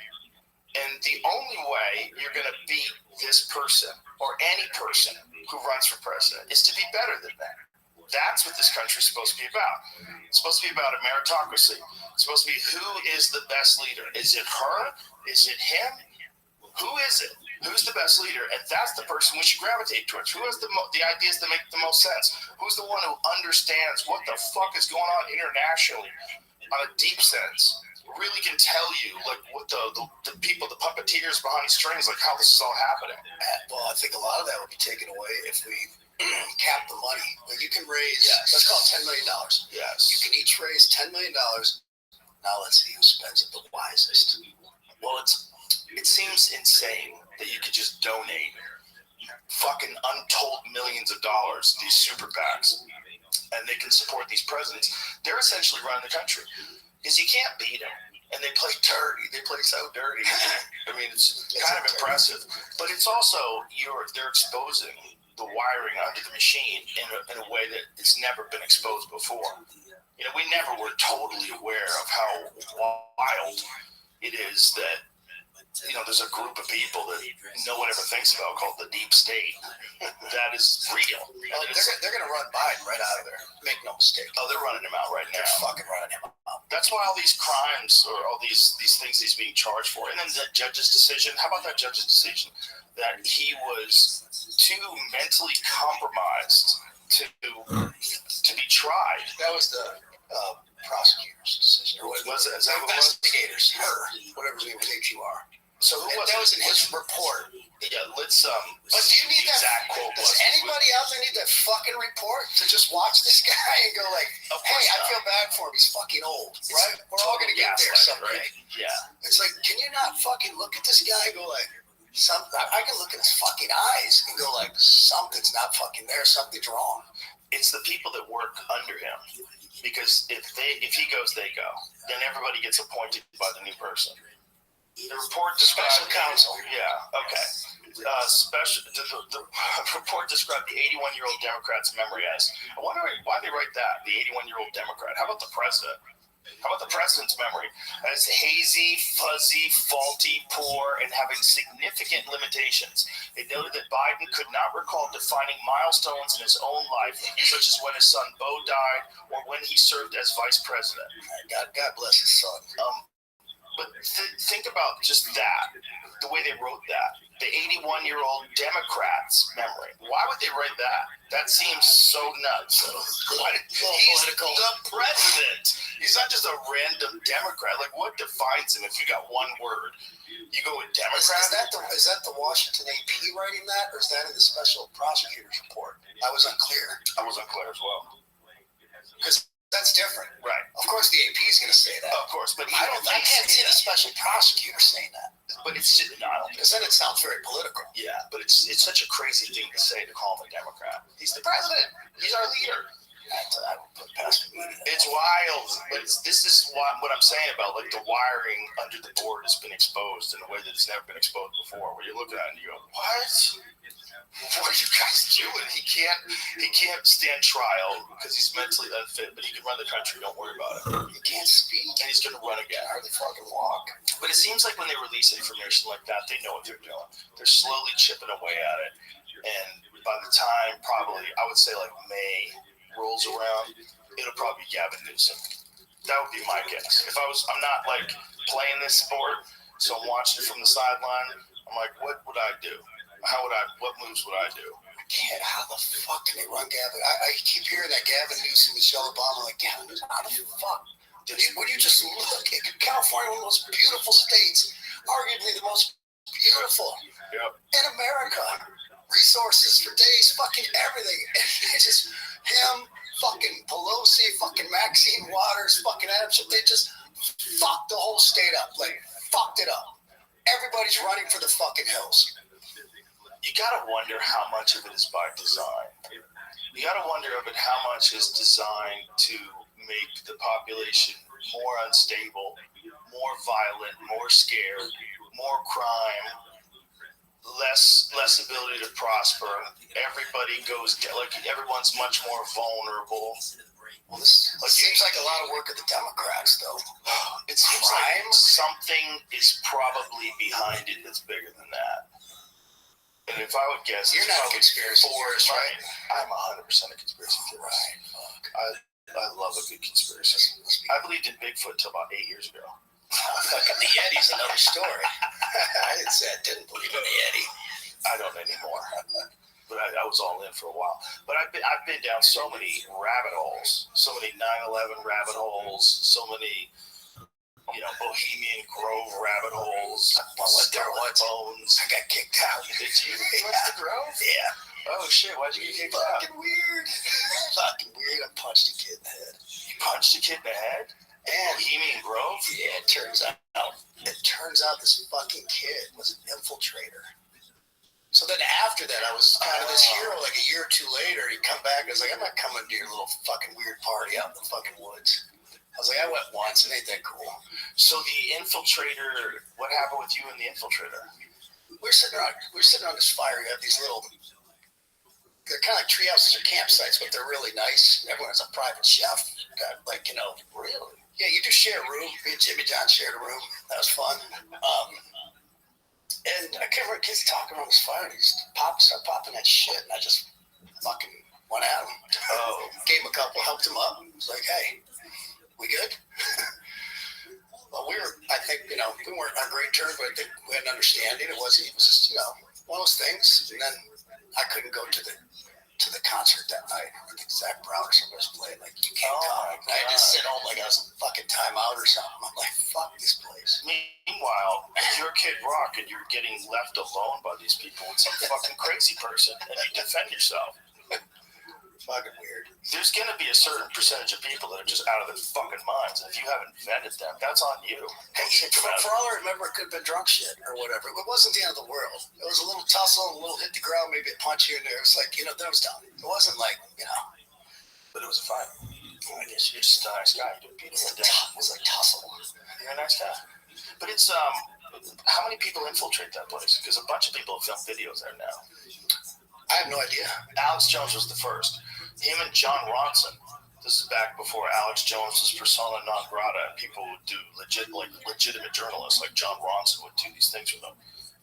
S2: And the only way you're going to beat this person or any person who runs for president is to be better than them. That's what this country is supposed to be about. It's supposed to be about a meritocracy. It's supposed to be who is the best leader. Is it her? Is it him? Who is it? Who's the best leader? And that's the person we should gravitate towards. Who has the ideas that make the most sense? Who's the one who understands what the fuck is going on internationally on a deep sense? Really can tell you like what the people, the puppeteers behind these strings, like how this is all happening.
S4: Well, I think a lot of that would be taken away if we cap the money. Like you can raise, let's call it $10 million.
S2: Yes.
S4: You can each raise $10 million. Now let's see who spends it the wisest.
S2: Well, it seems insane that you could just donate fucking untold millions of dollars to these super PACs and they can support these presidents. They're essentially running the country because you can't beat them. And they play dirty. They play so dirty. I mean, it's kind of impressive. But it's also, they're exposing the wiring under the machine in a way that it's never been exposed before. You know, we never were totally aware of how wild it is that there's a group of people that no one ever thinks about called the deep state. That is real.
S4: They're going to run Biden right out of there. Make no mistake.
S2: Oh, they're running him out right now.
S4: They're fucking running him out.
S2: That's why all these crimes or all these things he's being charged for. And then the judge's decision. How about that judge's decision? That he was too mentally compromised to be tried.
S4: That was the prosecutor's decision. Or
S2: Was it? Is that what it was?
S4: Investigators. Whatever his name you are.
S2: So who was
S4: that
S2: it?
S4: was in his report.
S2: Yeah, let's
S4: But do you need that?
S2: exact quote
S4: Does
S2: was.
S4: anybody out there need that fucking report to just watch this guy and go like,
S2: Of
S4: hey,
S2: course
S4: I
S2: not.
S4: feel bad for him. He's fucking old, right? We're all gonna get there someday.
S2: Right? Yeah.
S4: It's like, can you not fucking look at this guy and go like, I can look at his fucking eyes and go like, something's not fucking there. Something's wrong.
S2: It's the people that work under him. Because if he goes, they go. Then everybody gets appointed by the new person. The report
S4: Special counsel.
S2: Yeah. Okay. The report described the 81-year-old Democrat's memory as. I wonder why they write that. The 81-year-old Democrat. How about the president? How about the president's memory? As hazy, fuzzy, faulty, poor, and having significant limitations. It noted that Biden could not recall defining milestones in his own life, such as when his son Beau died or when he served as vice president.
S4: God bless his son.
S2: But think about just that, the way they wrote that. The 81-year-old Democrat's memory. Why would they write that? That seems so nuts. He's the president. He's not just a random Democrat. Like, what defines him? If you got one word, you go with Democrat?
S4: Is that the Washington AP writing that, or is that in the special prosecutor's report? I was unclear.
S2: I was unclear as well.
S4: Because that's different.
S2: Right.
S4: Of course, the AP is going to say that.
S2: Of course, but
S4: I can't see the special prosecutor saying that.
S2: But it's not.
S4: Because then it sounds very political.
S2: Yeah, but it's such a crazy thing to say to call him a Democrat. He's the president. He's our leader.
S4: I would put past the media.
S2: It's wild, but this is what I'm saying about like the wiring under the board has been exposed in a way that it's never been exposed before. Where you look at it and you go, "What? What are you guys doing? He can't stand trial because he's mentally unfit, but he can run the country. Don't worry about it.
S4: He can't speak.
S2: And he's going to run again.
S4: Hardly fucking walk.
S2: But it seems like when they release information like that, they know what they're doing. They're slowly chipping away at it, and by the time probably I would say like May rolls around, it'll probably be Gavin Newsom. That would be my guess. I'm not like playing this sport, so I'm watching it from the sideline. I'm like, what would I do? What moves would I do?
S4: How the fuck can they run Gavin? I keep hearing that Gavin Newsom, Michelle Obama, like, Gavin Newsom, how the fuck? When you just look at California, one of the most beautiful states, arguably the most beautiful in America. Resources for days, fucking everything. And it's just him, fucking Pelosi, fucking Maxine Waters, fucking Adam Schiff, they just fucked the whole state up. Like, fucked it up. Everybody's running for the fucking hills.
S2: You gotta wonder how much of it is by design. You gotta wonder of it how much is designed to make the population more unstable, more violent, more scared, more crime, less ability to prosper. Everybody goes like everyone's much more vulnerable.
S4: Well, this seems like a lot of work of the Democrats, though.
S2: It seems like something is probably behind it that's bigger than that. And if I would guess,
S4: you're not a conspiracy theorist, right?
S2: I'm 100% a conspiracy theorist.
S4: Right.
S2: I love a good conspiracy. I believed in Bigfoot until about 8 years ago.
S4: Fucking the Yeti's another story. I didn't say I didn't believe in the Yeti.
S2: I don't anymore. But I was all in for a while. But I've been down so many rabbit holes, so many 9/11 rabbit holes, so many, Bohemian Grove rabbit holes. Bones.
S4: I got kicked out.
S2: Did you? What's the Grove?
S4: Yeah.
S2: Oh shit! Why'd you get kicked out?
S4: Fucking weird. Fucking weird. I punched a kid in the head.
S2: You punched a kid in the head?
S4: And
S2: Bohemian Grove?
S4: Yeah, it turns out this fucking kid was an infiltrator. So then after that, I was kind of this hero. Like a year or two later, he'd come back. I was like, I'm not coming to your little fucking weird party out in the fucking woods. I was like, I went once. It ain't that cool.
S2: So the infiltrator, what happened with you and the infiltrator?
S4: We're sitting on this fire. You have these little, they're kind of like tree houses or campsites, but they're really nice. Everyone has a private chef. Got
S2: Really?
S4: Yeah, you do share a room. Me and Jimmy John shared a room. That was fun. And I can't remember kids talking around this fire, and he just started popping that shit, and I just fucking went at him. Gave him a couple, helped him up. Was like, hey, we good? Well, I think, we weren't on great terms, but I think we had an understanding. It was just, one of those things. And then I couldn't go to the concert that night. I think Zach Brown or somebody was playing. Like, you can't come. And I just sit home like I was in fucking timeout or something. I'm like, fuck this place.
S2: Meanwhile, you're Kid Rock and you're getting left alone by these people with some fucking crazy person, and you defend yourself.
S4: Fucking weird.
S2: There's going to be a certain percentage of people that are just out of their fucking minds. And if you haven't vetted them, that's on you.
S4: Hey, for all I remember, it could have been drunk shit or whatever. It wasn't the end of the world. It was a little tussle, a little hit the ground, maybe a punch here and there. It was like, that was done. It wasn't like,
S2: But it was a fight. I guess you're just a nice guy. You didn't beat him to death.
S4: It was a tussle.
S2: You're a nice guy. But it's, how many people infiltrate that place? Because a bunch of people have filmed videos there now.
S4: I have no idea.
S2: Alex Jones was the first. Him and John Ronson. This is back before Alex Jones was persona non grata, and people would do legitimate journalists like John Ronson would do these things with them.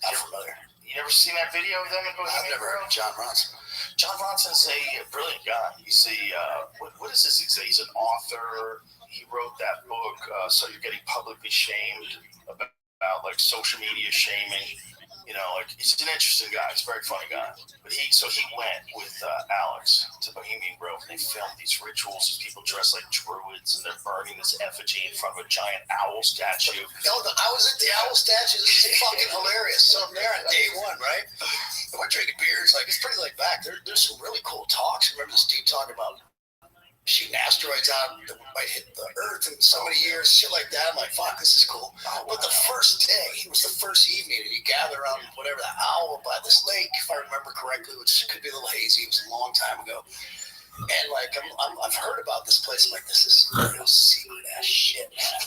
S4: Not familiar.
S2: You never seen that video of them in Bohemian?
S4: I've never heard of John Ronson.
S2: John Ronson's a brilliant guy. He's what is this? He's an author. He wrote that book, So You're Getting Publicly Shamed, about like social media shaming. He's an interesting guy. He's a very funny guy. But he went with Alex to Bohemian Grove, and they filmed these rituals of people dressed like druids, and they're burning this effigy in front of a giant owl statue.
S4: I was at the owl statue. This is fucking hilarious. So I'm there on day one, right? And we're drinking beers. Like, it's pretty laid back. There's some really cool talks. Remember this dude talking about shooting asteroids out that might hit the Earth in so many years, shit like that. I'm like, fuck, this is cool. But the first day, it was the first evening, and you gather around whatever the owl by this lake, if I remember correctly, which could be a little hazy. It was a long time ago. And like, I've heard about this place. I'm like, this is real secret ass shit, man.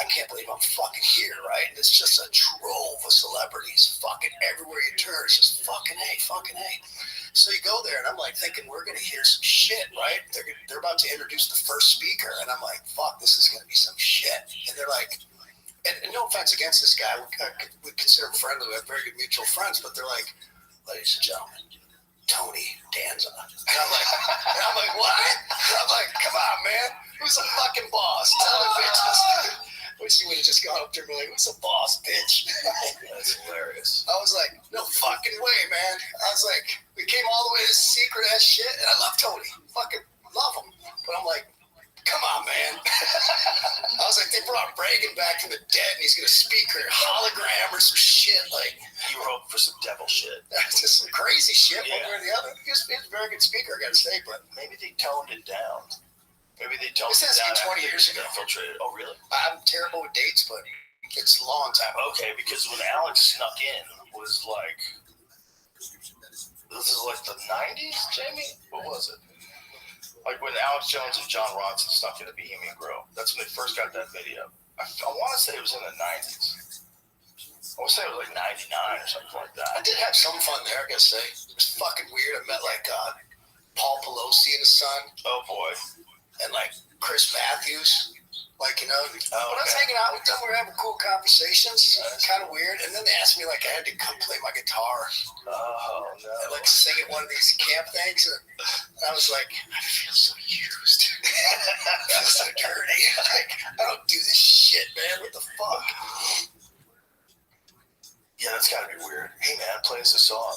S4: I can't believe I'm fucking here, right? And it's just a trove of celebrities, fucking everywhere you turn. It's just fucking A. So you go there, and I'm like thinking we're gonna hear some shit, right? They're about to introduce the first speaker, and I'm like, fuck, this is gonna be some shit. And they're like, and no offense against this guy, we consider him friendly. We have very good mutual friends, but they're like, ladies and gentlemen, Tony Danza. And I'm like, what? And I'm like, come on, man. Who's the fucking boss? Tell the bitches. Wish you would have just gone up there and be like, who's the boss, bitch?
S2: That's hilarious.
S4: I was like, no fucking way, man. I was like, we came all the way to this secret ass shit, and I love Tony. Fucking love him. But I'm like, come on, man. I was like, they brought Reagan back from the dead, and he's going to speak or hologram or some shit. Like,
S2: You were hoping for some devil shit.
S4: That's just some crazy shit,
S2: Yeah.
S4: one way or the other. He's a very good speaker, I got to say, but
S2: Maybe they toned it down. Maybe they toned
S4: This
S2: it
S4: has to
S2: down.
S4: be 20 years ago.
S2: Infiltrated. Oh, really?
S4: I'm terrible with dates, but it's a long time ago.
S2: Okay, because when Alex snuck in was like, this is like the 90s, Jamie? What was it? Like when Alex Jones and John Ronson snuck into Bohemian Grove. That's when they first got that video. I want to say it was in the 90s. I want to say it was like 99 or something like
S4: I
S2: that.
S4: did have some fun there, I gotta say. It was fucking weird. I met like Paul Pelosi and his son,
S2: Oh, boy.
S4: and like Chris Matthews. Like, but I was
S2: okay.
S4: hanging out with them. We were having cool conversations. Kind of weird. And then they asked me, like, I had to come play my guitar
S2: Oh,
S4: and,
S2: no.
S4: like, sing at one of these camp things. And I was like, I feel so used. I feel so dirty. Like, I don't do this shit, man. What the fuck?
S2: Yeah, that's gotta be weird. Hey, man, play us a song.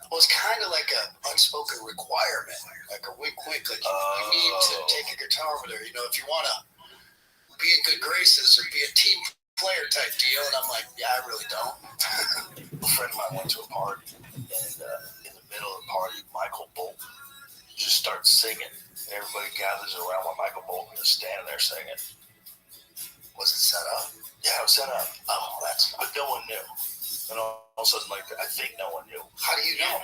S4: Well, it's kind of like an unspoken requirement, like a wink, wink. Like, you need to take a guitar over there. If you want to be in good graces or be a team player type deal. And I'm like, yeah, I really don't.
S2: A friend of mine went to a party, and in the middle of the party, Michael Bolton just starts singing. And everybody gathers around while Michael Bolton is standing there singing.
S4: Was it set up?
S2: Yeah, it was set up.
S4: Oh, that's.
S2: But no one knew. And all of a sudden, like, I think no one knew.
S4: How do you know?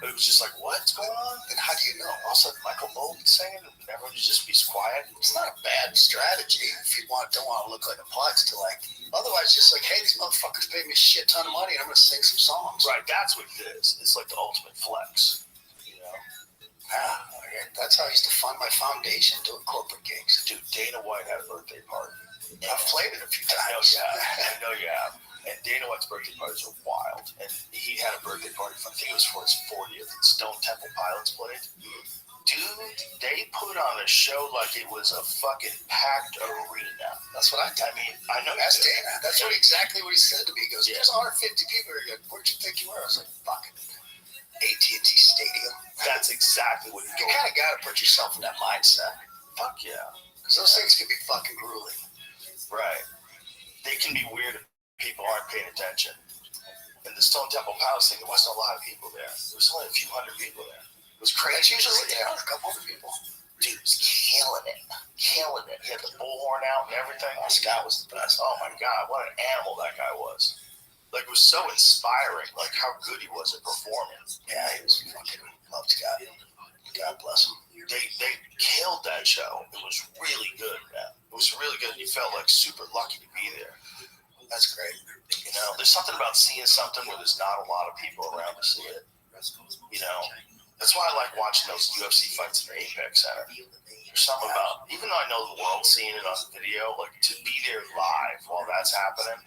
S2: It was just like, what's going on?
S4: And how do you know?
S2: All of a sudden, Michael Bolton singing, and everyone just be quiet.
S4: It's not a bad strategy if you don't want to look like a putz to like. Otherwise, just like, hey, these motherfuckers paid me a shit ton of money, and I'm gonna sing some songs.
S2: Right, that's what it is. It's like the ultimate flex. You know?
S4: That's how I used to fund my foundation doing corporate gigs.
S2: Dude, Dana White had a birthday party.
S4: I've played it a few
S2: I know
S4: times.
S2: you have. I know you have. And Dana White's birthday parties are wild. And he had a birthday party, I think it was for his 40th. Stone Temple Pilots played. Dude, they put on a show like it was a fucking packed arena.
S4: That's what I mean, I know that's Dana. That's exactly what he said to me. He goes, there's 150 people here. Where'd you think you were? I was like, fucking AT&T Stadium.
S2: That's exactly what
S4: you kind of got to put yourself in that mindset.
S2: Fuck yeah.
S4: Because those things can be fucking grueling.
S2: Right. They can be weird if people aren't paying attention. In the Stone Temple Pilots thing, there wasn't a lot of people there. There was only a few hundred people there. It was crazy.
S4: Usually there are a couple of people.
S2: Dude was killing it. Killing it. He had the bullhorn out and everything. Scott was the best. Oh my God, what an animal that guy was. Like, it was so inspiring, like how good he was at performing.
S4: Yeah, he was fucking loved Scott. God bless him.
S2: They killed that show. It was really good, man. It was really good. You felt like super lucky to be there.
S4: That's great.
S2: You know, there's something about seeing something where there's not a lot of people around to see it. You know, that's why I like watching those UFC fights in the Apex Center. There's something about, even though I know the world's seeing it on video, like to be there live while that's happening.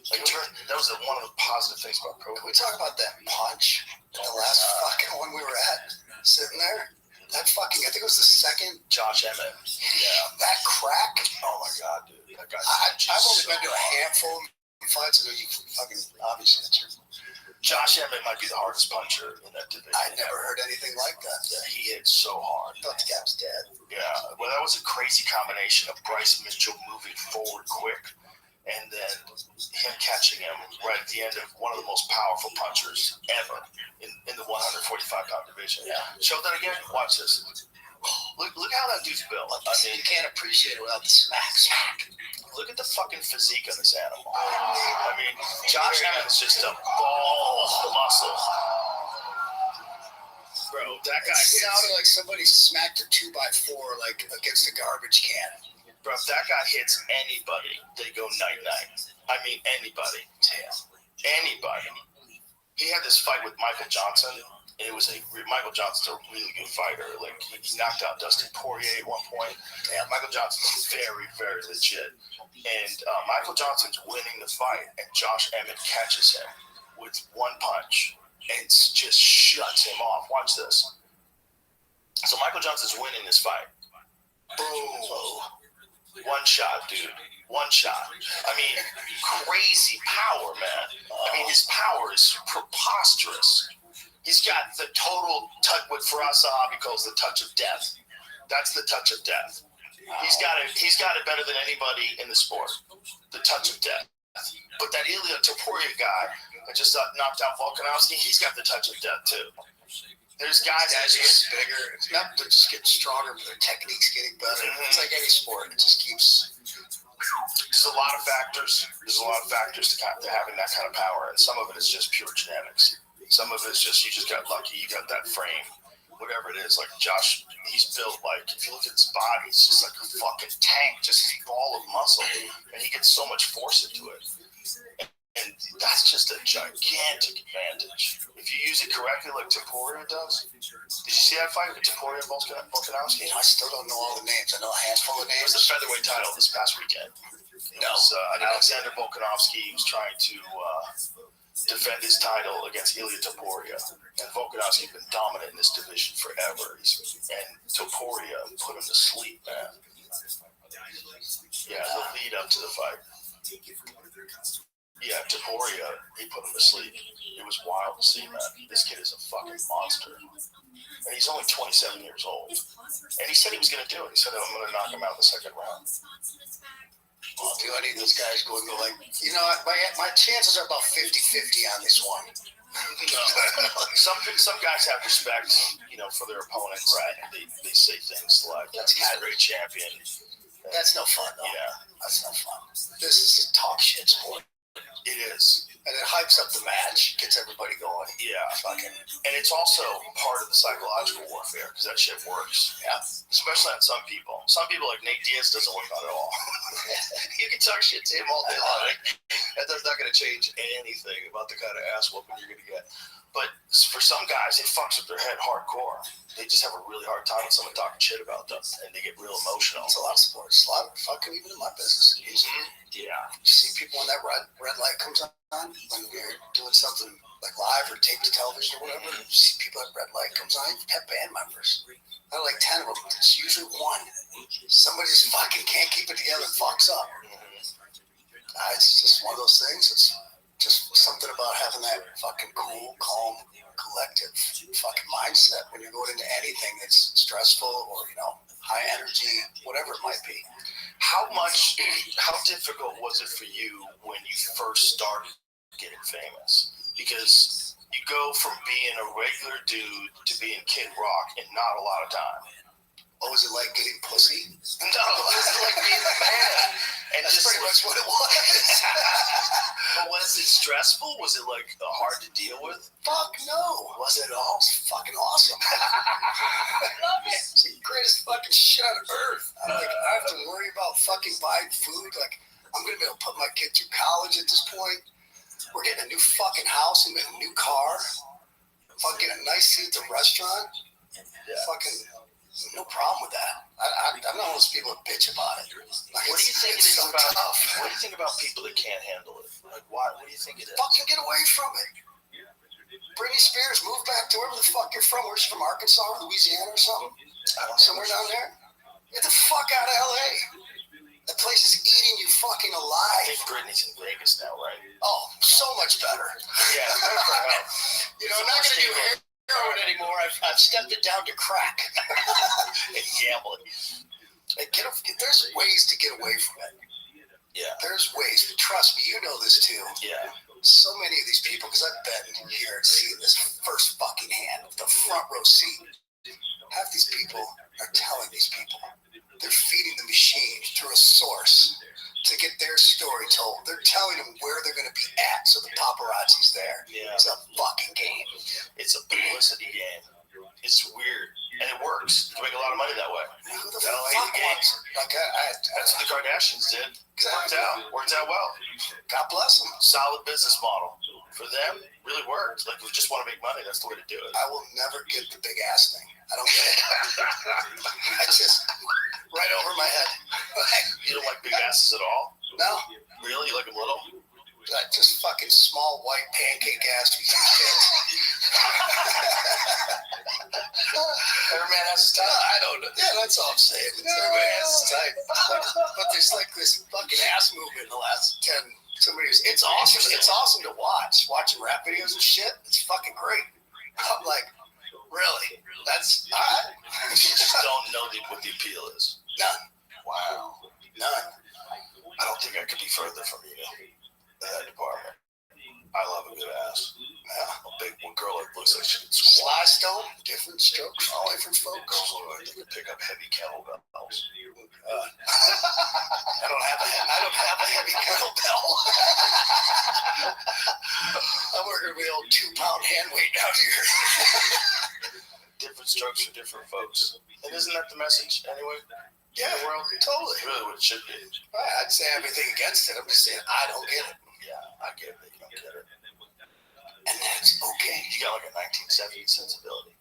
S2: Like, that was one of the positive things about pro.
S4: Can we talk about that punch? The last fucking one we were at, sitting there. That fucking, I think it was the second.
S2: Josh Emmett.
S4: Yeah. That crack.
S2: Oh my God, dude. That guy.
S4: I've only been to a handful of fights. I know you fucking, obviously that's your.
S2: Josh Emmett might be the hardest puncher in that division.
S4: I never heard anything like that.
S2: Yeah, he hit so hard.
S4: I thought the guy was dead.
S2: Yeah. Well, that was a crazy combination of Bryce Mitchell moving forward quick and then him catching him right at the end of one of the most powerful punchers ever in the 145-pound division.
S4: Yeah.
S2: Show that again. Watch this. Look how that dude's built.
S4: I mean, you can't appreciate it without the smack.
S2: Look at the fucking physique of this animal. I mean, Josh Emmett's just a ball of muscle. Bro, that guy
S4: sounded like somebody smacked a 2x4 like against a garbage can.
S2: Bro, if that guy hits anybody, they go night-night. I mean, anybody. Damn. Anybody. He had this fight with Michael Johnson. It was Michael Johnson's a really good fighter. Like, he knocked out Dustin Poirier at one point. Yeah, Michael Johnson's very, very legit. And Michael Johnson's winning the fight, and Josh Emmett catches him with one punch and just shuts him off. Watch this. So Michael Johnson's winning this fight. Boom. One shot, dude. One shot. I mean, crazy power, man. I mean, his power is preposterous. He's got the total touch, what Faraz Sahabi calls the touch of death. That's the touch of death. He's got it better than anybody in the sport. The touch of death. But that Ilia Topuria guy that just knocked out Volkanovski, he's got the touch of death too. There's guys that
S4: get bigger. It's not they're just getting stronger, but their technique's getting better. Mm-hmm. It's like any sport. It just keeps.
S2: There's a lot of factors. There's a lot of factors to having that kind of power, and some of it is just pure genetics. Some of it is just you just got lucky. You got that frame, whatever it is. Like Josh, he's built like, if you look at his body, it's just like a fucking tank, just a ball of muscle, and he gets so much force into it. And that's just a gigantic advantage. If you use it correctly, like Topuria does. Did you see that fight with Topuria and Volkanovski?
S4: I still don't know all the names. I know a handful of names.
S2: It was the featherweight title this past weekend. It was Alexander Volkanovski. He was trying to defend his title against Ilia Topuria. And Volkanovski's been dominant in this division forever. And Topuria put him to sleep, man. Yeah, the lead up to the fight. Yeah, Topuria, he put him to sleep. It was wild to see that. This kid is a fucking monster. And he's only 27 years old. And he said he was going to do it. He said, I'm going to knock him out in the second round.
S4: Well, do any of those guys go like, you know, my chances are about 50-50 on this one.
S2: Some guys have respect, you know, for their opponents. Right. They say things like, that's a great champion.
S4: That's no fun, though.
S2: Yeah.
S4: That's no fun. This is a talk shit sport.
S2: It is.
S4: And it hypes up the match, gets everybody going.
S2: Yeah. And it's also part of the psychological warfare, because that shit works.
S4: Yeah.
S2: Especially on some people. Some people, like Nate Diaz, doesn't work on it at all. You can talk shit to him all day long. That's not going to change anything about the kind of ass whooping you're going to get. But for some guys, it fucks with their head hardcore. They just have a really hard time with someone talking shit about them, and they get real emotional.
S4: It's a lot of sports. A lot of fucking even in my business.
S2: Yeah.
S4: You see people when that red light comes on, when you're doing something like live or taped to television or whatever, you see people at red light comes on, you have band members. I like 10 of them. It's usually one. Somebody just fucking can't keep it together and fucks up. It's just one of those things. It's just something about having that fucking cool, calm, collective fucking mindset when you're going into anything that's stressful or, high energy, whatever it might be.
S2: How difficult was it for you when you first started getting famous? Because you go from being a regular dude to being Kid Rock in not a lot of time.
S4: Oh, was it like getting pussy?
S2: No, it was like being a man. And
S4: that's
S2: just
S4: pretty much what it was.
S2: But was it stressful? Was it like hard to deal with?
S4: Fuck no. Was it all? It's fucking awesome. I love it. It's the greatest fucking shit on earth. I have to worry about fucking buying food. Like, I'm going to be able to put my kid through college at this point. We're getting a new fucking house and a new car. Fucking a nice seat at the restaurant. Yeah. Fucking no problem with that. I'm not one of those people that bitch about it. Like,
S2: what do you think it is
S4: so
S2: about?
S4: tough.
S2: What do you think about people that can't handle it? Like, why? What do you think it is?
S4: Fucking get away from it. Britney Spears moved back to wherever the fuck you're from. Where's she from? Arkansas or Louisiana or something? Somewhere down there? Get the fuck out of LA. That place is eating you fucking
S2: I
S4: alive.
S2: think Britney's in Vegas now, right?
S4: Oh, so much better.
S2: Yeah,
S4: I'm not going to do heroin anymore. I've stepped it down to crack.
S2: and gambling.
S4: There's ways to get away from it.
S2: Yeah.
S4: There's ways. But trust me, you know this too.
S2: Yeah.
S4: So many of these people, because I've been here and seen this first fucking hand, the front row seat. Half these people are telling these people. They're feeding the machine through a source to get their story told. They're telling them where they're going to be at, so the paparazzi's there.
S2: Yeah.
S4: It's a fucking game.
S2: It's a publicity game. It's weird. And it works. You make a lot of money that way.
S4: Who the
S2: That
S4: fuck
S2: lady game.
S4: wants? Like,
S2: That's what the Kardashians did.
S4: Exactly.
S2: Worked out well.
S4: God bless them.
S2: Solid business model. For them, really worked. Like, if you just want to make money, that's the way to do it.
S4: I will never get the big ass thing. I don't get it. I just right over my head.
S2: You don't like big asses at all?
S4: No.
S2: Really? You like them little?
S4: Just fucking small white pancake ass with some kids.
S2: Every man has his type.
S4: I don't know. Yeah, that's all I'm saying. Everybody has his type. But there's like this fucking ass movement in the last 10 years. It's awesome. It's awesome to watch. Watching rap videos and shit. It's fucking great. I'm like, really? That's all right.
S2: You just don't know what the appeal is.
S4: None.
S2: Wow.
S4: None.
S2: I don't think I could be further from you in that department. I love a good ass. Yeah, a big one girl that looks like she could squat.
S4: Sly Stone, different strokes, different folks.
S2: Girls look like they could pick up heavy kettlebells.
S4: I don't have a heavy kettlebell. I'm working with the old 2-pound hand weight out here.
S2: Different strokes for different folks. And isn't that the message anyway?
S4: Yeah,
S2: the world,
S4: totally.
S2: Really what it should be.
S4: I'd say everything against it. I'm just saying I don't get it.
S2: Yeah, I get it. You don't get it.
S4: And that's okay.
S2: You got like a 1970s sensibility.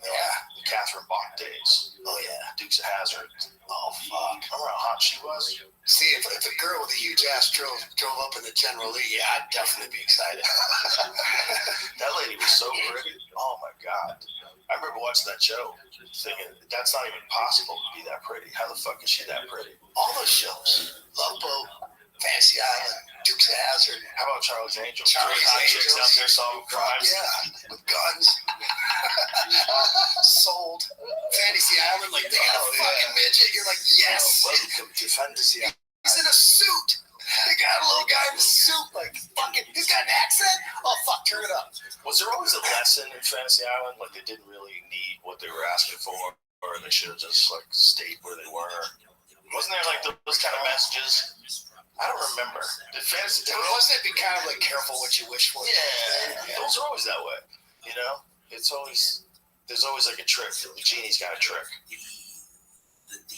S4: Yeah.
S2: The Catherine Bach days.
S4: Oh, yeah.
S2: Dukes of Hazzard.
S4: Oh, fuck.
S2: Remember how hot she was?
S4: See, if a girl with a huge ass drove up in the General Lee, yeah, I'd definitely be excited.
S2: That lady was so pretty. Oh, my God. I remember watching that show thinking, that's not even possible to be that pretty. How the fuck is she that pretty?
S4: All those shows. Love Boat, Fantasy Island, Dukes of Hazzard.
S2: How about Charlie's Angels?
S4: Charlie's
S2: Chicks
S4: Angels.
S2: out there solving crimes.
S4: Yeah, with guns. Sold. Fantasy Island, like they got a fucking midget. You're like, yes.
S2: Welcome to Fantasy Island.
S4: He's in a suit. They got a little guy in a suit, like fucking. He's got an accent. Oh fuck, turn it up.
S2: Was there always a lesson in Fantasy Island? Like they didn't really need what they were asking for, or they should have just like stayed where they were? Wasn't there like those kind of messages? I don't remember.
S4: Wasn't it be kind of like careful what you wish for?
S2: Yeah, those are always that way. You know, there's always like a trick. The genie's got a trick.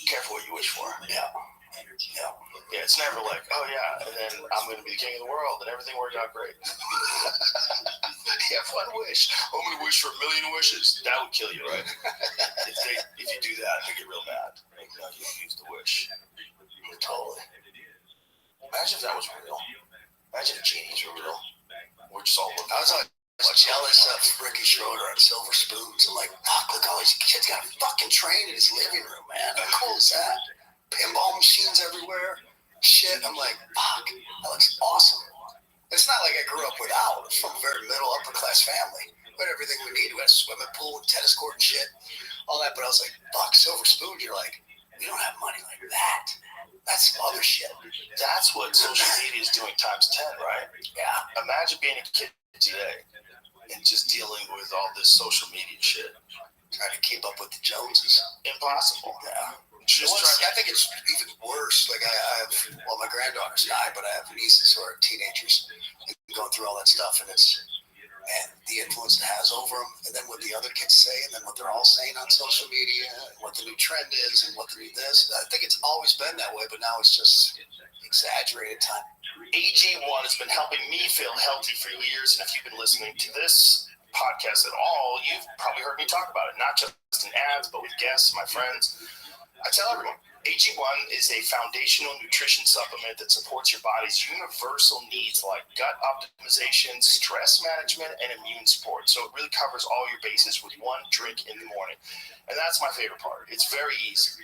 S2: Careful what you wish for.
S4: Yeah.
S6: energy.
S2: Yeah. Yeah, it's never like, oh yeah, and then I'm going to be the king of the world and everything worked out great. Yeah, one wish. I'm going to wish for 1 million wishes. That would kill you, right? if you do that, they get real mad. Like, no, you use the wish. Totally. Imagine if that was real. Imagine if genies were real. We're just all looking.
S4: I was jealous of Ricky Schroeder on Silver Spoons. I'm like, fuck, look, all these kids got a fucking train in his living room, man. How cool is that? Pinball machines everywhere. Shit, I'm like, fuck, that looks awesome. It's not like I grew up without. I'm from a very middle, upper class family. We had everything we needed. We had a swimming pool and tennis court and shit, all that. But I was like, fuck, Silver Spoon. You're like, we don't have money like that. That's some other shit.
S2: That's what social media is doing times 10, right?
S4: Yeah.
S2: Imagine being a kid today and just dealing with all this social media shit.
S4: Trying to keep up with the Joneses.
S2: Impossible.
S4: Yeah.
S2: I
S4: think it's even worse. Like I have, well, my granddaughter's 9, but I have nieces who are teenagers and going through all that stuff, and it's, man, the influence it has over them, and then what the other kids say, and then what they're all saying on social media, and what the new trend is, and what the new this. I think it's always been that way, but now it's just exaggerated time.
S2: AG1 has been helping me feel healthy for years, and if you've been listening to this podcast at all, you've probably heard me talk about it, not just in ads, but with guests, my friends. I tell everyone, AG1 is a foundational nutrition supplement that supports your body's universal needs like gut optimization, stress management, and immune support. So it really covers all your bases with one drink in the morning. And that's my favorite part. It's very easy.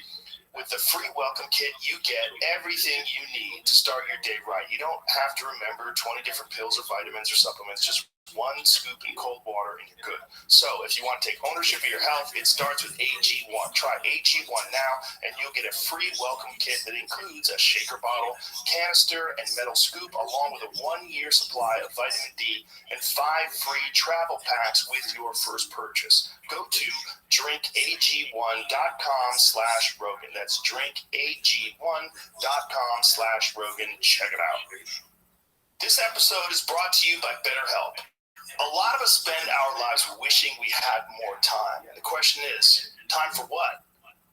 S2: With the free welcome kit, you get everything you need to start your day right. You don't have to remember 20 different pills or vitamins or supplements, just one scoop in cold water and you're good. So if you want to take ownership of your health, it starts with AG1. Try AG1 now and you'll get a free welcome kit that includes a shaker bottle, canister, and metal scoop, along with a 1-year supply of vitamin D and 5 free travel packs with your first purchase. Go to drinkag1.com/Rogan. That's drinkag1.com/Rogan. Check it out. This episode is brought to you by BetterHelp. A lot of us spend our lives wishing we had more time. The question is, time for what?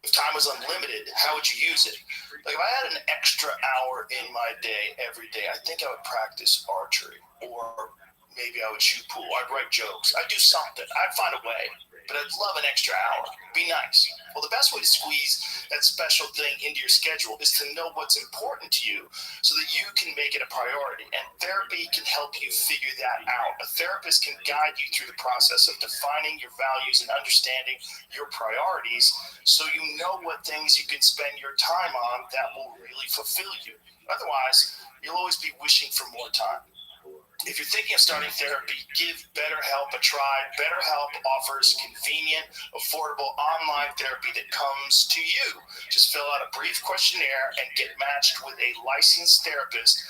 S2: If time was unlimited, how would you use it? Like if I had an extra hour in my day every day, I think I would practice archery, or maybe I would shoot pool. I'd write jokes. I'd do something. I'd find a way. But I'd love an extra hour. Be nice. Well, the best way to squeeze that special thing into your schedule is to know what's important to you so that you can make it a priority. And therapy can help you figure that out. A therapist can guide you through the process of defining your values and understanding your priorities so you know what things you can spend your time on that will really fulfill you. Otherwise, you'll always be wishing for more time. If you're thinking of starting therapy, give BetterHelp a try. BetterHelp offers convenient, affordable online therapy that comes to you. Just fill out a brief questionnaire and get matched with a licensed therapist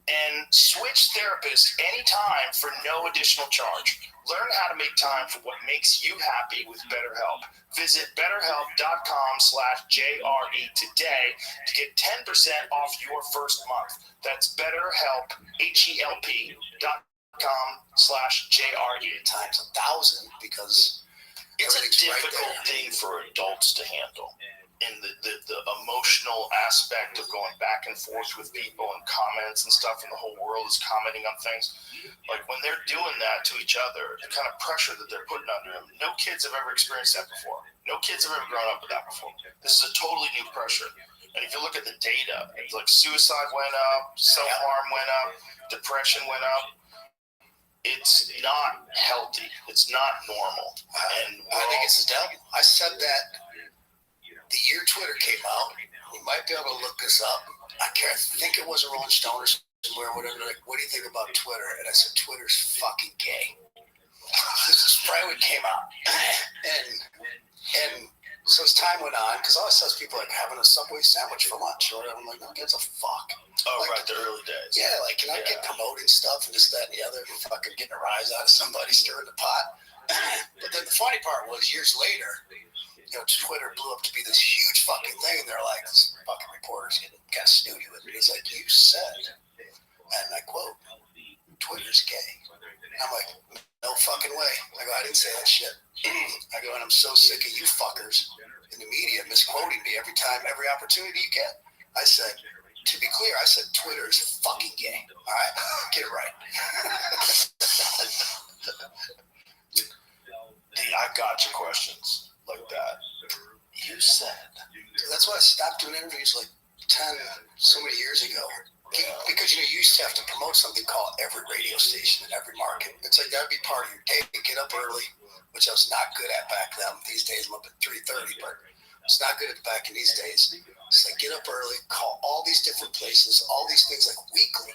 S2: and switch therapists anytime for no additional charge. Learn how to make time for what makes you happy with BetterHelp. Visit BetterHelp.com/JRE today to get 10% off your first month. That's BetterHelp, HELP.com/JRE.
S4: Times 1,000 because
S2: It's a
S4: everything's
S2: difficult
S4: right
S2: thing for adults to handle. And the emotional aspect of going back and forth with people and comments and stuff, and the whole world is commenting on things. Like when they're doing that to each other, the kind of pressure that they're putting under them, no kids have ever experienced that before. No kids have ever grown up with that before. This is a totally new pressure. And if you look at the data, it's like suicide went up, self-harm went up, depression went up. It's not healthy. It's not normal. And
S4: I think it's the devil. I said that the year Twitter came out. You might be able to look this up. I think it was a Rolling Stone or somewhere, whatever. Like, what do you think about Twitter? And I said, Twitter's fucking gay. This is right when it came out. And so as time went on, because all I saw is people like having a Subway sandwich for lunch or whatever. I'm like, who gives a fuck?
S2: oh,
S4: like,
S2: right, the early days.
S4: Yeah, like, can I get promoting stuff and this, that, and the other, and fucking getting a rise out of somebody stirring the pot? But then the funny part was, years later, you know, Twitter blew up to be this huge fucking thing, and they're like, this fucking reporter's getting kind of snooty with me. He's like, you said, and I quote, Twitter's gay. I'm like, no fucking way. I go, I didn't say that shit. I go, and I'm so sick of you fuckers in the media misquoting me every time, every opportunity you get. I said, to be clear, I said Twitter is fucking gay. All right? Get it right.
S2: I got your questions like that. You said.
S4: That's why I stopped doing interviews like 10 so many years ago. Because you used to have to promote something called every radio station in every market. It's like that'd be part of your day. Get up early, which I was not good at back then. These days I'm up at 3:30, but it's not good at back in these days. It's like get up early, call all these different places, all these things like weekly.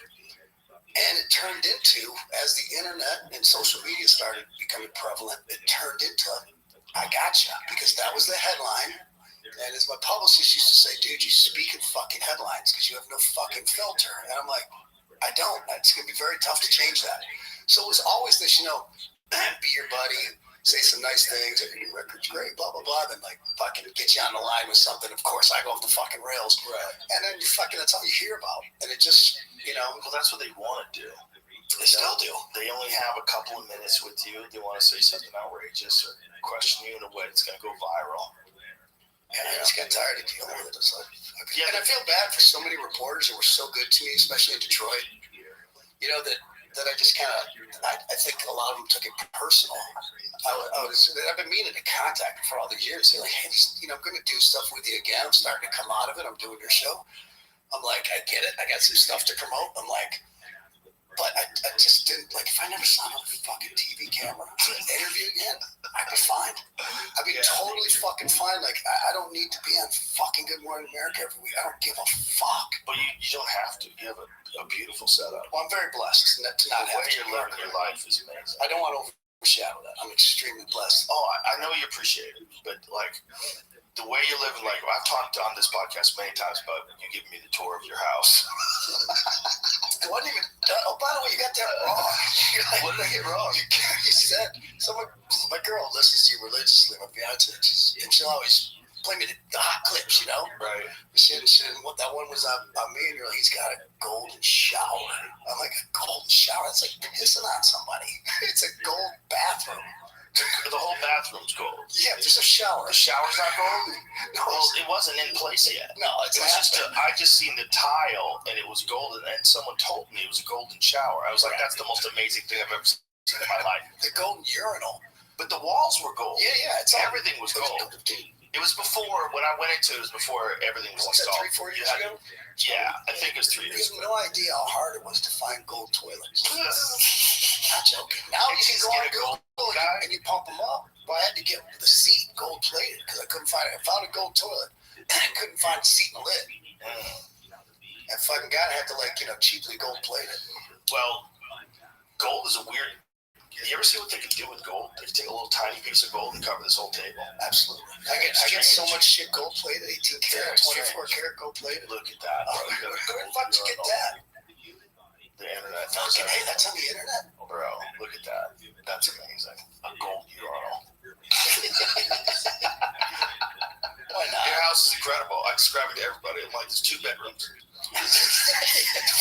S4: And it turned into, as the internet and social media started becoming prevalent, it turned into, I gotcha, because that was the headline. And as my publicist used to say, dude, you speak in fucking headlines because you have no fucking filter. And I'm like, I don't. It's going to be very tough to change that. So it was always this, be your buddy and say some nice things. Your new record's great, blah, blah, blah. Then like fucking get you on the line with something. Of course, I go off the fucking rails.
S2: Right.
S4: And then that's all you hear about. And it just,
S2: Well, that's what they want to do.
S4: they still do.
S2: They only have a couple of minutes with you. They want to say something outrageous or question you in a way that's going to go viral.
S4: And I just got tired of dealing with it. It's like, okay. And I feel bad for so many reporters that were so good to me, especially in Detroit. That I just kind of, I think a lot of them took it personal. I've been meaning to contact them for all these years. They're like, hey, I'm going to do stuff with you again. I'm starting to come out of it. I'm doing your show. I'm like, I get it. I got some stuff to promote. I'm like, but I just didn't, like, if I never saw another fucking TV camera interview again, I'd be fine. I'd be totally fucking fine. Like, I don't need to be on fucking Good Morning America every week. I don't give a fuck.
S2: But you don't have to. You have a beautiful setup.
S4: Well, I'm very blessed to not have to.
S2: The way you're living your life is amazing.
S4: I don't want to overshadow that. I'm extremely blessed.
S2: Oh, I know you appreciate it, but like the way you're living, like I've talked on this podcast many times about you giving me the tour of your house.
S4: I wasn't even. Oh, by the way, you got that wrong. Like, what did I get wrong? You said my girl listens to you religiously. My fiance, and she'll always play me the hot clips,
S2: Right.
S4: She didn't want that one was on me, and you're like, he's got a golden shower. I'm like, a golden shower? That's like pissing on somebody. It's a gold bathroom.
S2: The whole bathroom's gold.
S4: Yeah, there's a shower.
S2: The shower's not gold?
S4: No,
S2: well, it wasn't in place yet.
S4: No, it's
S2: I just seen the tile, and it was golden, and someone told me it was a golden shower. I was like, that's the most amazing thing I've ever seen in my life.
S4: The golden urinal.
S2: But the walls were gold.
S4: Yeah,
S2: everything was gold. It was before, when I went into it, was before everything was installed.
S4: Was that 3-4 years ago?
S2: Yeah, I think it was 3 years
S4: ago. You have no idea how hard it was to find gold toilets. Not joking. Now you can go on Google and you pump them up. Well, I had to get the seat gold plated because I couldn't find it. I found a gold toilet and I couldn't find a seat in the lid. And fucking God, I had to cheaply gold plate it.
S2: Well, gold is a weird. You ever see what they can do with gold? They can take a little tiny piece of gold and cover this whole table.
S4: Absolutely. I get so much shit gold plated, 18 karat, 24 karat gold plated.
S2: Look at that.
S4: Where the fuck did you get that?
S2: The internet.
S4: Fucking hey, that's on the internet?
S2: Bro, look at that. That's amazing. A gold urinal.
S4: Why not?
S2: Your house is incredible. I describe it to everybody. I'm like, there's 2 bedrooms. The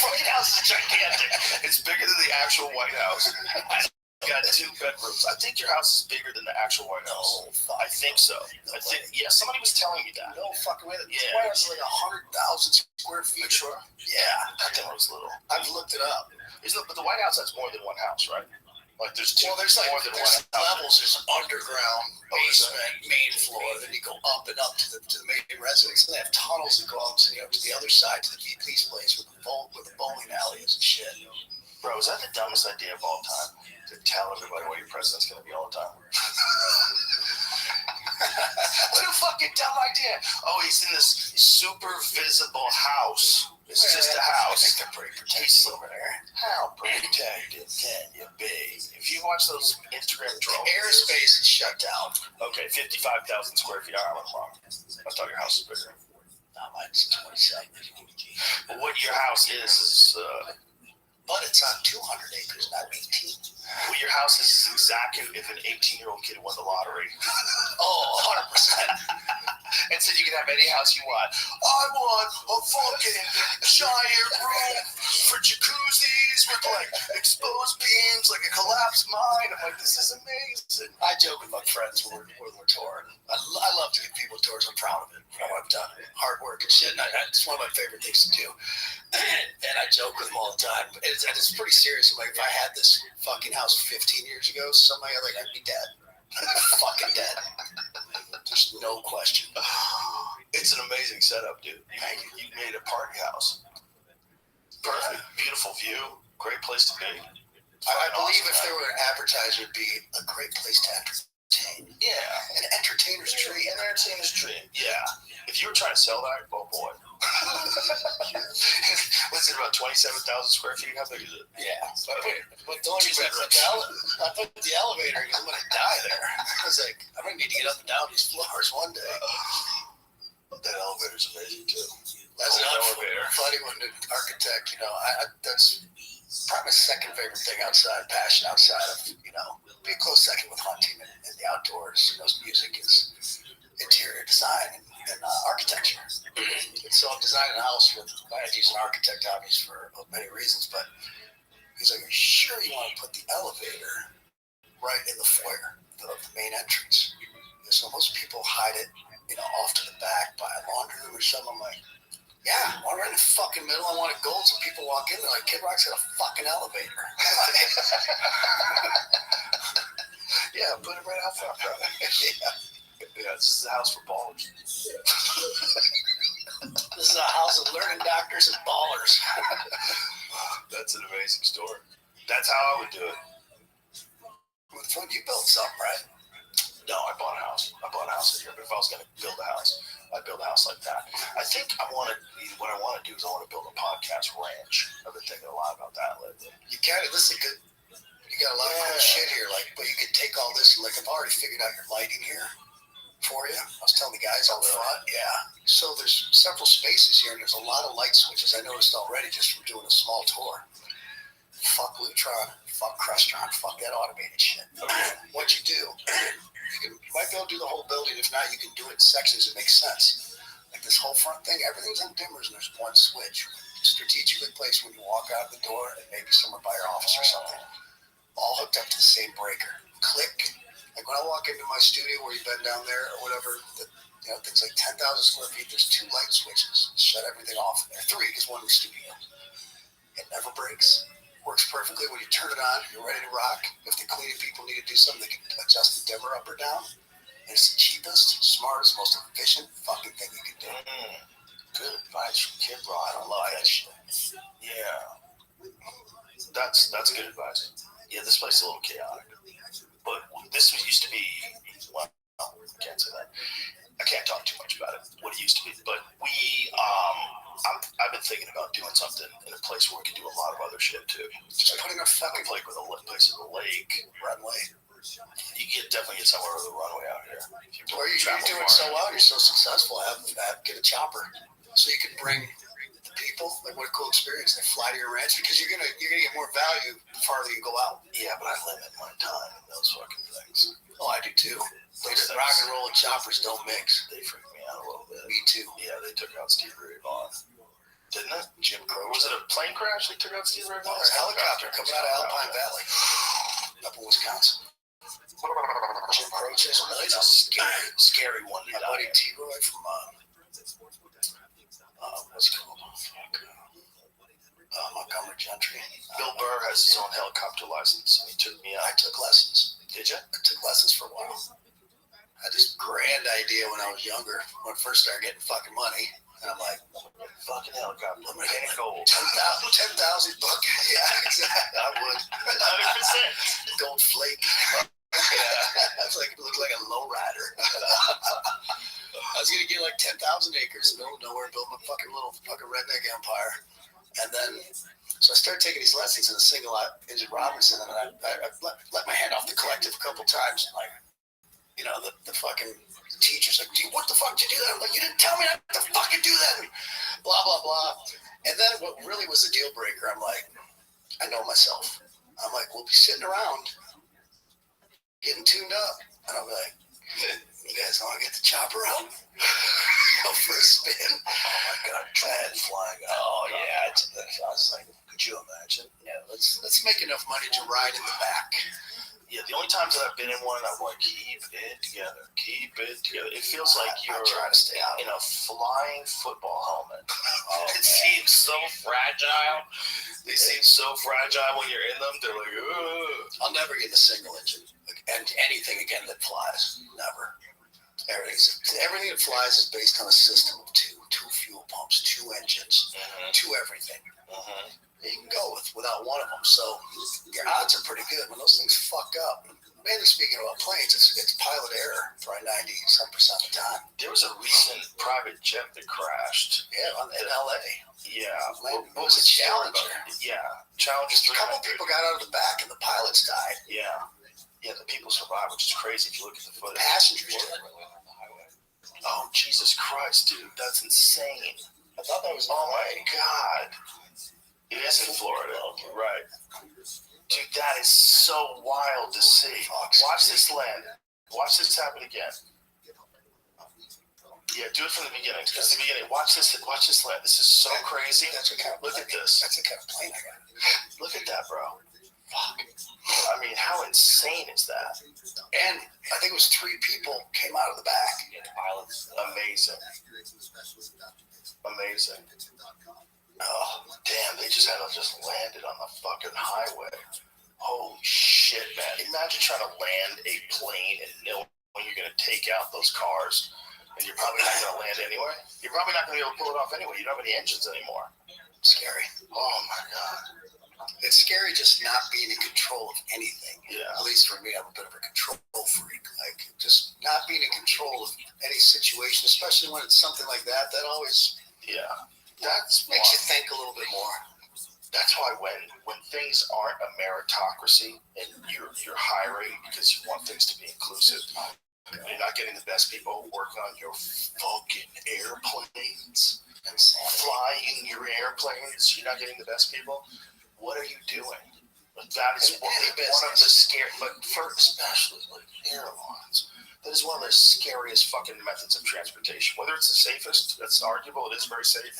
S2: White House is gigantic. It's bigger than the actual White House. Got 2 bedrooms. I think your house is bigger than the actual White House.
S4: No,
S2: I think so. Somebody was telling me that.
S4: No fucking way.
S2: Yeah.
S4: The White House is like 100,000 square feet.
S2: Sure.
S4: Yeah.
S2: I thought it was little.
S4: I've looked it up.
S2: But the White House has more than one house, right? Like there's 2.
S4: Well, there's
S2: more than one
S4: levels. There's underground, basement, main floor. Then you go up and up to the main residence. And they have tunnels that go up to the other side to the VP's place where the bowling alley is and shit.
S2: Bro, is that the dumbest idea of all time? To tell everybody what your president's going to be all the time. What a fucking dumb idea. Oh, he's in this super visible house. It's just a house.
S4: I think they're pretty protected over there.
S2: How protected can you be? If you watch those Instagram drones.
S4: The airspace is shut down.
S2: Okay, 55,000 square feet. I'm wrong. I thought your house was bigger.
S4: No, mine's 27.
S2: Well, what your house is
S4: but it's on 200 acres, not 18.
S2: Well, your house is exactly if an 18-year-old kid won the lottery.
S4: Oh, 100%.
S2: And said you can have any house you want. I want a fucking giant room for jacuzzis with like exposed beams, like a collapsed mine. I'm like, this is amazing.
S4: I joke with my friends when we're touring. I love to give people tours. I'm proud of it. How I've done it. Hard work and shit. And it's one of my favorite things to do. And I joke with them all the time. It's pretty serious. I'm like, if I had this fucking house 15 years ago, somebody like I'd be dead. Fucking dead. There's no question.
S2: It's an amazing setup, dude. You made a party house. Perfect. Beautiful view. Great place to be.
S4: I believe if there were an advertiser, it'd be a great place to entertain.
S2: Yeah.
S4: An entertainer's dream.
S2: An entertainer's dream. Yeah. If you were trying to sell that, oh boy. What's it, about 27,000 square feet? How big is it?
S4: Yeah. But don't you put the elevator because I'm going to die there. I was like, I'm going to need to get up and down these floors one day.
S2: That elevator's amazing too.
S4: As an funny one, an architect, that's probably my second favorite thing passion outside of, be a close second with hunting and the outdoors. Music is interior design and architecture. And so I'm designing a house I had to use an architect, obviously, for many reasons, but he's like, are you sure you want to put the elevator right in the foyer, the main entrance? So most people hide it, off to the back by a laundry room or something. I'm like, yeah, I want it right in the fucking middle. I want it gold so people walk in. They're like, Kid Rock's got a fucking elevator.
S2: Yeah, put it right out front. Yeah, this is a house for ballers.
S4: This is a house of learning doctors and ballers.
S2: That's an amazing story. That's how I would do it.
S4: You built something, right?
S2: No, I bought a house. Here. But if I was going to build a house, I'd build a house like that. I think what I want to do is I want to build a podcast ranch. I've been thinking a lot about that lately.
S4: You got it. This is good. You got a lot of cool shit here. But you could take all this and I've already figured out your lighting here for you. I was telling the guys out front. Yeah. So there's several spaces here and there's a lot of light switches. I noticed already just from doing a small tour. Fuck Lutron. Fuck Crestron. Fuck that automated shit. What you do, you might be able to do the whole building. If not, you can do it in sections that make sense. Like this whole front thing, everything's on dimmers and there's one switch. Strategically placed when you walk out the door and maybe somewhere by your office or something. All hooked up to the same breaker. Click. Like when I walk into my studio where you've been down there or whatever, things like 10,000 square feet, there's 2 light switches. Shut everything off. There are 3 because one in the studio. It never breaks. Works perfectly. When you turn it on, you're ready to rock. If the cleaning people need to do something, they can adjust the dimmer up or down. And it's the cheapest, smartest, most efficient fucking thing you can do.
S2: Good advice from Kid Rock. I don't love that shit. Yeah. That's good advice. Yeah, this place is a little chaotic. But this used to be, well, I can't say that. I can't talk too much about it, what it used to be. But I've been thinking about doing something in a place where we can do a lot of other shit too. Just putting a fucking place with a lake, runway. You definitely get somewhere with a runway out here.
S4: Or you're doing so well, you're so successful, get a chopper. So you can bring the people, like what a cool experience. They fly to your ranch because you're gonna get more value the farther you go out.
S2: Yeah, but I limit my time in those fucking things.
S4: Oh, I do too. Rock and roll and choppers don't mix.
S2: They freak me out a little bit.
S4: Me too.
S2: Yeah, they took out Steve Ray Vaughan. Didn't it? Jim Crow. Was it a plane crash they took out Steve Ray Vaughan?
S4: It was a helicopter coming out of Alpine Valley up in Wisconsin. Jim Crow chasing a scary one. My buddy T-Roy from what's it called? Montgomery Gentry.
S2: Bill Burr has his own helicopter license. He took me out.
S4: I took lessons.
S2: Did you?
S4: I took lessons for a while. I had this grand idea when I was younger, when I first started getting fucking money. And I'm like,
S2: fucking helicopter.
S4: I'm going to get
S2: gold.
S4: 10,000 buck. Yeah, exactly. I would.
S2: 100%.
S4: Gold flake. Yeah. It looked like a lowrider. I was going to get like 10,000 acres in the middle of nowhere, build my fucking little redneck empire. And then, so I started taking these lessons in a single engine Robinson, and I let my hand off the collective a couple times. Like, the fucking teacher's like, "Dude, what the fuck did you do that?" I'm like, "You didn't tell me not to fucking do that." And blah, blah, blah. And then what really was a deal breaker, I'm like, I know myself. I'm like, we'll be sitting around getting tuned up. And I'm like, you guys want to get the chopper out? Go for a spin.
S2: Oh my God, dread flying out.
S4: Oh, yeah. I was like, Could you imagine? Yeah, let's make enough money to ride in the back.
S2: Yeah, the only times that I've been in one, I'm like, keep it together, keep it together. It feels like you're
S4: trying to stay out
S2: in a flying football helmet.
S4: It
S2: seems so fragile. They seem so fragile when you're in them. They're like, ugh.
S4: I'll never get a single engine and anything again that flies. Never. Everything that flies is based on a system of two fuel pumps, 2 engines, 2 everything. You can go without one of them. So your odds are pretty good when those things fuck up. Mainly speaking about planes, it's pilot error probably 97% of the time.
S2: There was a recent private jet that crashed.
S4: Yeah, in LA.
S2: Yeah.
S4: It was a Challenger.
S2: Yeah. Challenger.
S4: A couple people got out of the back and the pilots died.
S2: Yeah. Yeah, the people survived, which is crazy if you look at the footage.
S4: Passengers did.
S2: Oh, Jesus Christ, dude. That's insane.
S4: I thought that was
S2: oh my God. It is in Florida. Right. Dude, that is so wild to see. Watch this land. Watch this happen again. Yeah, do it from the beginning. Because the beginning. Watch this land. This is so crazy. Look at this.
S4: That's the kind of plane I got.
S2: Look at that, bro. Fuck. I mean, how insane is that?
S4: And I think it was 3 people came out of the back.
S2: Amazing. Amazing. Oh, damn, they just landed on the fucking highway. Holy shit, man. Imagine trying to land a plane and knowing you're going to take out those cars and you're probably not going to land anyway. You're probably not going to be able to pull it off anyway. You don't have any engines anymore.
S4: Scary.
S2: Oh, my God.
S4: It's scary just not being in control of anything.
S2: Yeah.
S4: At least for me, I'm a bit of a control freak. Like, just not being in control of any situation, especially when it's something like that, that always
S2: That's
S4: makes you think a little bit more.
S2: That's why when things aren't a meritocracy and you're hiring because you want things to be inclusive, you're not getting the best people working on your fucking airplanes and flying your airplanes. You're not getting the best people. What are you doing? But that is one of the scary, but for especially like airlines, that is one of the scariest fucking methods of transportation. Whether it's the safest, that's arguable. It is very safe,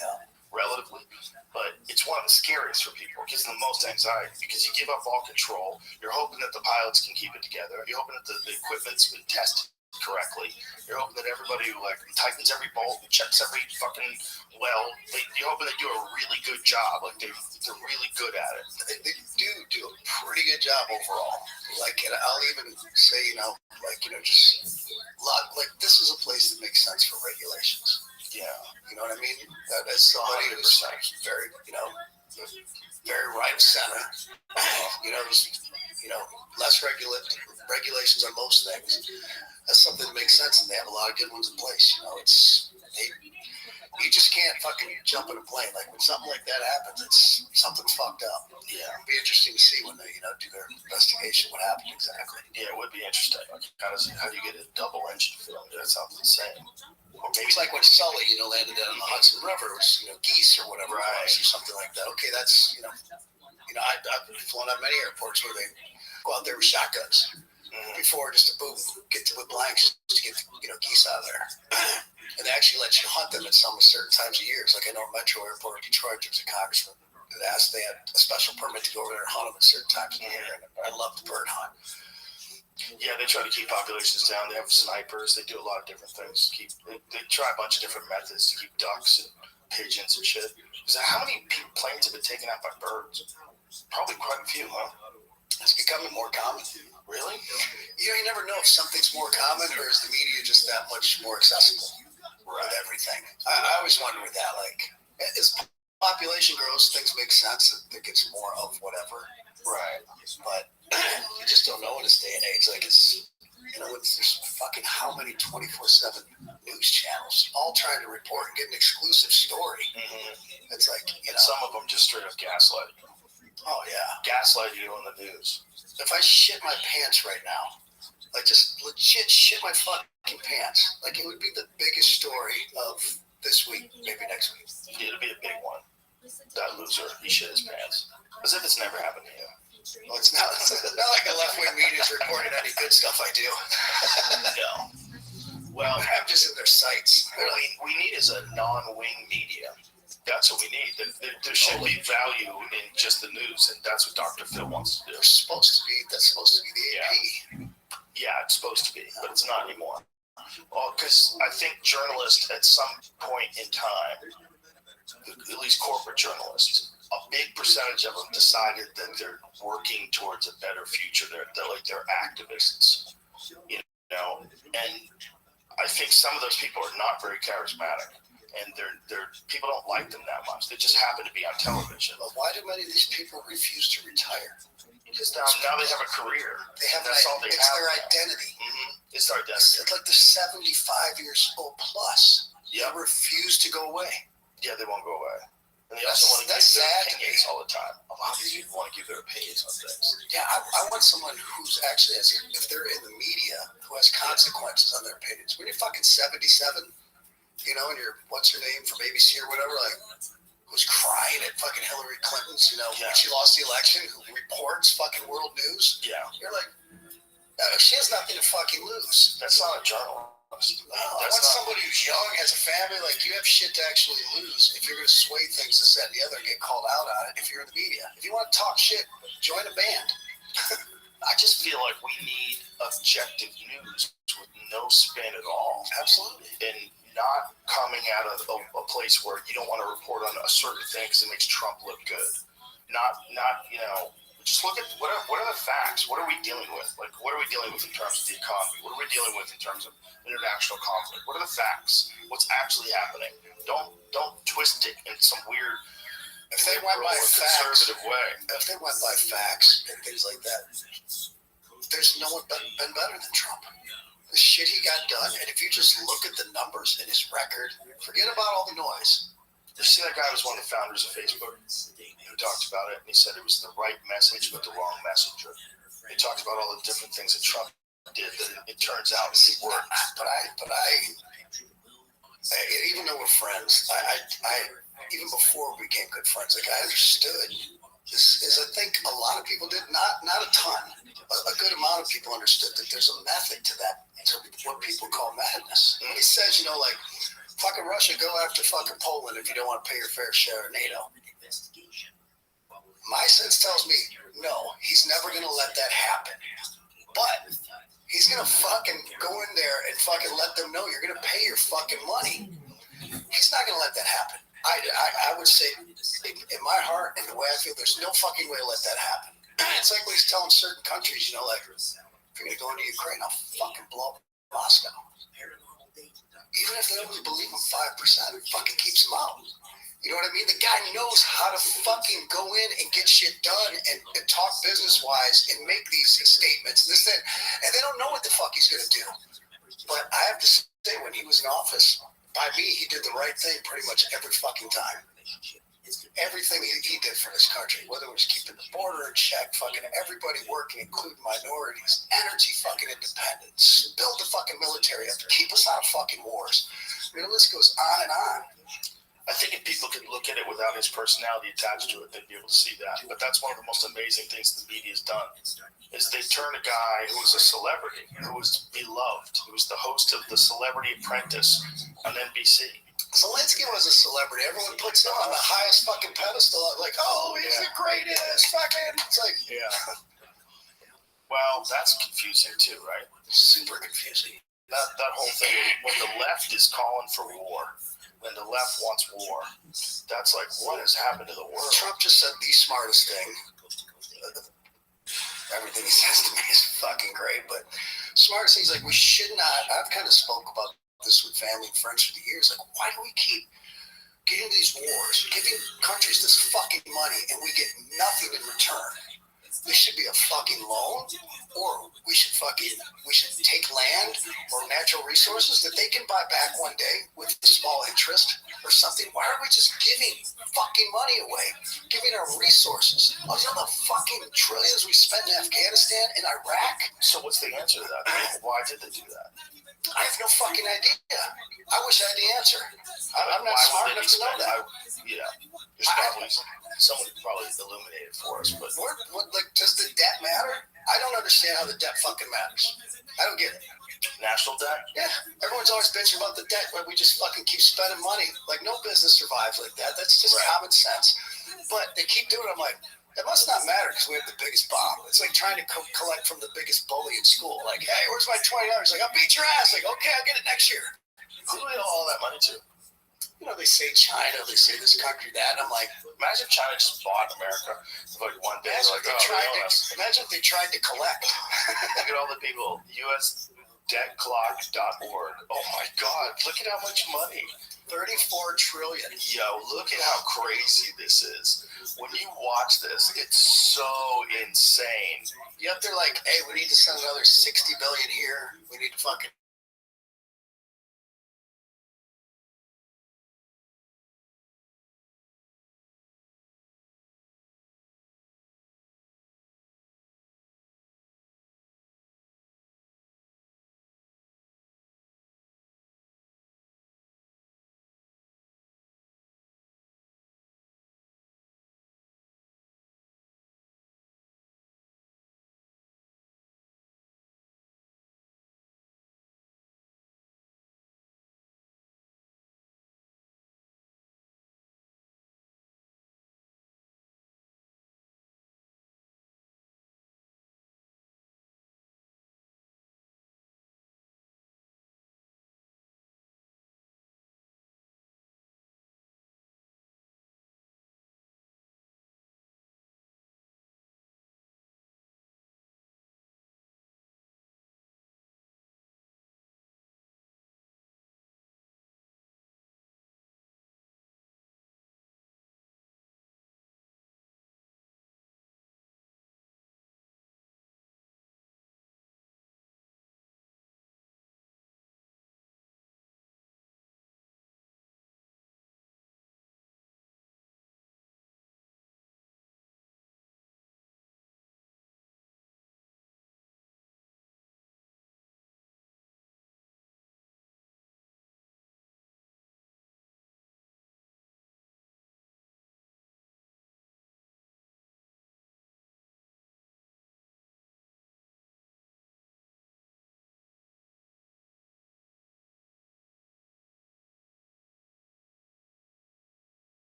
S2: relatively, but it's one of the scariest for people. It gives them the most anxiety because you give up all control. You're hoping that the pilots can keep it together. You're hoping that the equipment's been tested correctly. You're hoping that everybody tightens every bolt and checks every fucking well. You're hoping they do a really good job. Like they're really good at it.
S4: They do a pretty good job overall. Like, and I'll even say, just a lot. Like, this is a place that makes sense for regulations.
S2: Yeah.
S4: You know what I mean? As somebody who's very, very right of center. Less regulations on most things. That's something that makes sense, and they have a lot of good ones in place. You just can't fucking jump in a plane. Like, when something like that happens, it's something's fucked up. Yeah, it'd be interesting to see when they, do their investigation what happened exactly.
S2: Yeah, it would be interesting. Like, how do you get a double engine film? That sounds insane.
S4: Or maybe it's like when Sully, landed down on the Hudson River. It was, geese or whatever it was, or something like that. Okay, that's, I've flown out many airports where they go out there with shotguns before just to get to with blanks to get, geese out of there. And they actually let you hunt them at some certain times of years. Like I know Metro Airport in Detroit, there was a congressman that asked, they had a special permit to go over there and hunt them at certain times of the year. And I love the bird hunt.
S2: Yeah, they try to keep populations down. They have snipers. They do a lot of different things. They try a bunch of different methods to keep ducks and pigeons and shit. How many planes have been taken out by birds? Probably quite a few, huh?
S4: It's becoming more common.
S2: Really?
S4: You never know if something's more common or is the media just that much more accessible with everything. I always wonder with that. Like, as population grows, things make sense. It gets more of whatever.
S2: Right.
S4: But you just don't know in this day and age. Like, it's, there's fucking how many 24/7 news channels all trying to report and get an exclusive story. Mm-hmm. It's like,
S2: some of them just straight up gaslight you.
S4: Oh, yeah.
S2: Gaslight you on the news.
S4: If I shit my pants right now, like just legit shit my fucking pants, like it would be the biggest story of this week, maybe next week.
S2: Yeah, it'll be a big one. That loser, he shit his pants. As if it's never happened to you.
S4: Well, it's not like a left-wing media's reporting any good stuff I do.
S2: No. Well,
S4: I'm just in their sites.
S2: What we need is a non-wing media That's what we need. There should be value in just the news, and that's what Dr. Phil wants to do.
S4: That's supposed to be the AP.
S2: Yeah, it's supposed to be, but it's not anymore. Well, because I think journalists at some point in time, at least corporate journalists, a big percentage of them decided that they're working towards a better future. They're activists, you know, and I think some of those people are not very charismatic, and they're people don't like them that much. They just happen to be on television.
S4: But why do many of these people refuse to retire?
S2: Because now they have a career.
S4: They have
S2: That's all they
S4: it's
S2: have.
S4: their identity.
S2: Mm-hmm. It's their identity.
S4: It's like they're 75 years old plus.
S2: Yeah.
S4: They refuse to go away.
S2: Yeah, they won't go away. And they
S4: That's-
S2: also want to give
S4: that's
S2: their
S4: sad to
S2: opinions
S4: me.
S2: all the time. A lot of these people want to give their opinions on things.
S4: Yeah, I want someone who's actually, if they're in the media, who has consequences on their opinions. When you're fucking 77, you know, and you're, what's her name from ABC or whatever, like, who's crying at fucking Hillary Clinton's, you know, when she lost the election, who reports fucking world news.
S2: Yeah.
S4: You're like, she has nothing to fucking lose.
S2: That's not a journalist.
S4: No, I want somebody who's young, has a family, like you have shit to actually lose if you're going to sway things this, that, and the other and get called out on it if you're in the media. If you want to talk shit, join a band.
S2: I just feel like we need objective news with no spin at all.
S4: Absolutely.
S2: And not coming out of a place where you don't want to report on a certain thing because it makes Trump look good. Not you know, just look at what are the facts? What are we dealing with? Like, what are we dealing with in terms of the economy? What are we dealing with in terms of international conflict? What are the facts? What's actually happening? Don't twist it in some weird,
S4: If they went by facts,
S2: conservative way.
S4: if they went by facts and things like that, there's no one been better than Trump. The shit he got done, and if you just look at the numbers in his record, forget about all the noise.
S2: You see, that guy was one of the founders of Facebook who talked about it, and he said it was the right message but the wrong messenger. He talked about all the different things that Trump did that it turns out it worked.
S4: But I even though we're friends, I even before we became good friends, like I understood this is, I think a lot of people did, not a ton, a good amount of people understood that there's a method to that, to what people call madness. And he says, you know, like, fucking Russia, go after fucking Poland if you don't want to pay your fair share of NATO. My sense tells me, no, he's never going to let that happen. But he's going to fucking go in there and fucking let them know you're going to pay your fucking money. He's not going to let that happen. I would say, in my heart and the way I feel, there's no fucking way to let that happen. It's like when he's telling certain countries, you know, like, if you're going to go into Ukraine, I'll fucking blow up Moscow. Even if they only believe him 5%, it fucking keeps him out. You know what I mean? The guy knows how to fucking go in and get shit done and talk business-wise and make these statements, this, that, and they don't know what the fuck he's going to do. But I have to say, when he was in office, by me, he did the right thing pretty much every fucking time. Everything he did for this country, whether it was keeping the border in check, fucking everybody working, including minorities, energy fucking independence, build the fucking military up, keep us out of fucking wars. I mean, the list goes on and on.
S2: I think if people could look at it without his personality attached to it, they'd be able to see that. But that's one of the most amazing things the media's done, is they turn a guy who was a celebrity, who was beloved, who was the host of The Celebrity Apprentice on NBC.
S4: Zelensky was a celebrity. Everyone puts him on the highest fucking pedestal. Like, oh, he's the greatest. Fucking. It's like,
S2: Yeah. Well, that's confusing too, right?
S4: super confusing.
S2: That whole thing, when the left is calling for war, when the left wants war, that's like, what has happened to the world?
S4: Trump just said the smartest thing. Everything he says to me is fucking great, but smartest things, like, we should not. I've kind of spoke about this with family and friends for the years. Like, why do we keep getting these wars, giving countries this fucking money, and we get nothing in return? This should be a fucking loan, or we should take land or natural resources that they can buy back one day with a small interest or something. Why are we just giving fucking money away, giving our resources? Oh, you know the fucking trillions we spent in Afghanistan and Iraq?
S2: So what's the answer to that? Why did they do that?
S4: I have no fucking idea. I wish I had the answer. I'm not smart enough to know that.
S2: Yeah. There's probably someone who probably illuminated for us, but
S4: Like, does the debt matter? I don't understand how the debt fucking matters. I don't get it.
S2: national debt.
S4: Yeah, everyone's always bitching about the debt, but we just fucking keep spending money. Like, no business survives like that. That's just common sense. But they keep doing it. I'm like, it must not matter because we have the biggest bomb. It's like trying to collect from the biggest bully in school. Like, hey, where's my $20? Like, I'll beat your ass. Like, okay, I'll get it next year.
S2: Who do we owe all that money to?
S4: You know, they say China, they say this country, that. And I'm like,
S2: Imagine if China just bought America like one day.
S4: imagine,
S2: Like,
S4: imagine if they tried to collect.
S2: Look at all the people. USDebtClock.org. Oh my God! Look at how much money.
S4: 34 trillion.
S2: Yo, look at how crazy this is. When you watch this, it's so insane.
S4: Yet they're like, hey, we need to send another 60 billion here. We need to fucking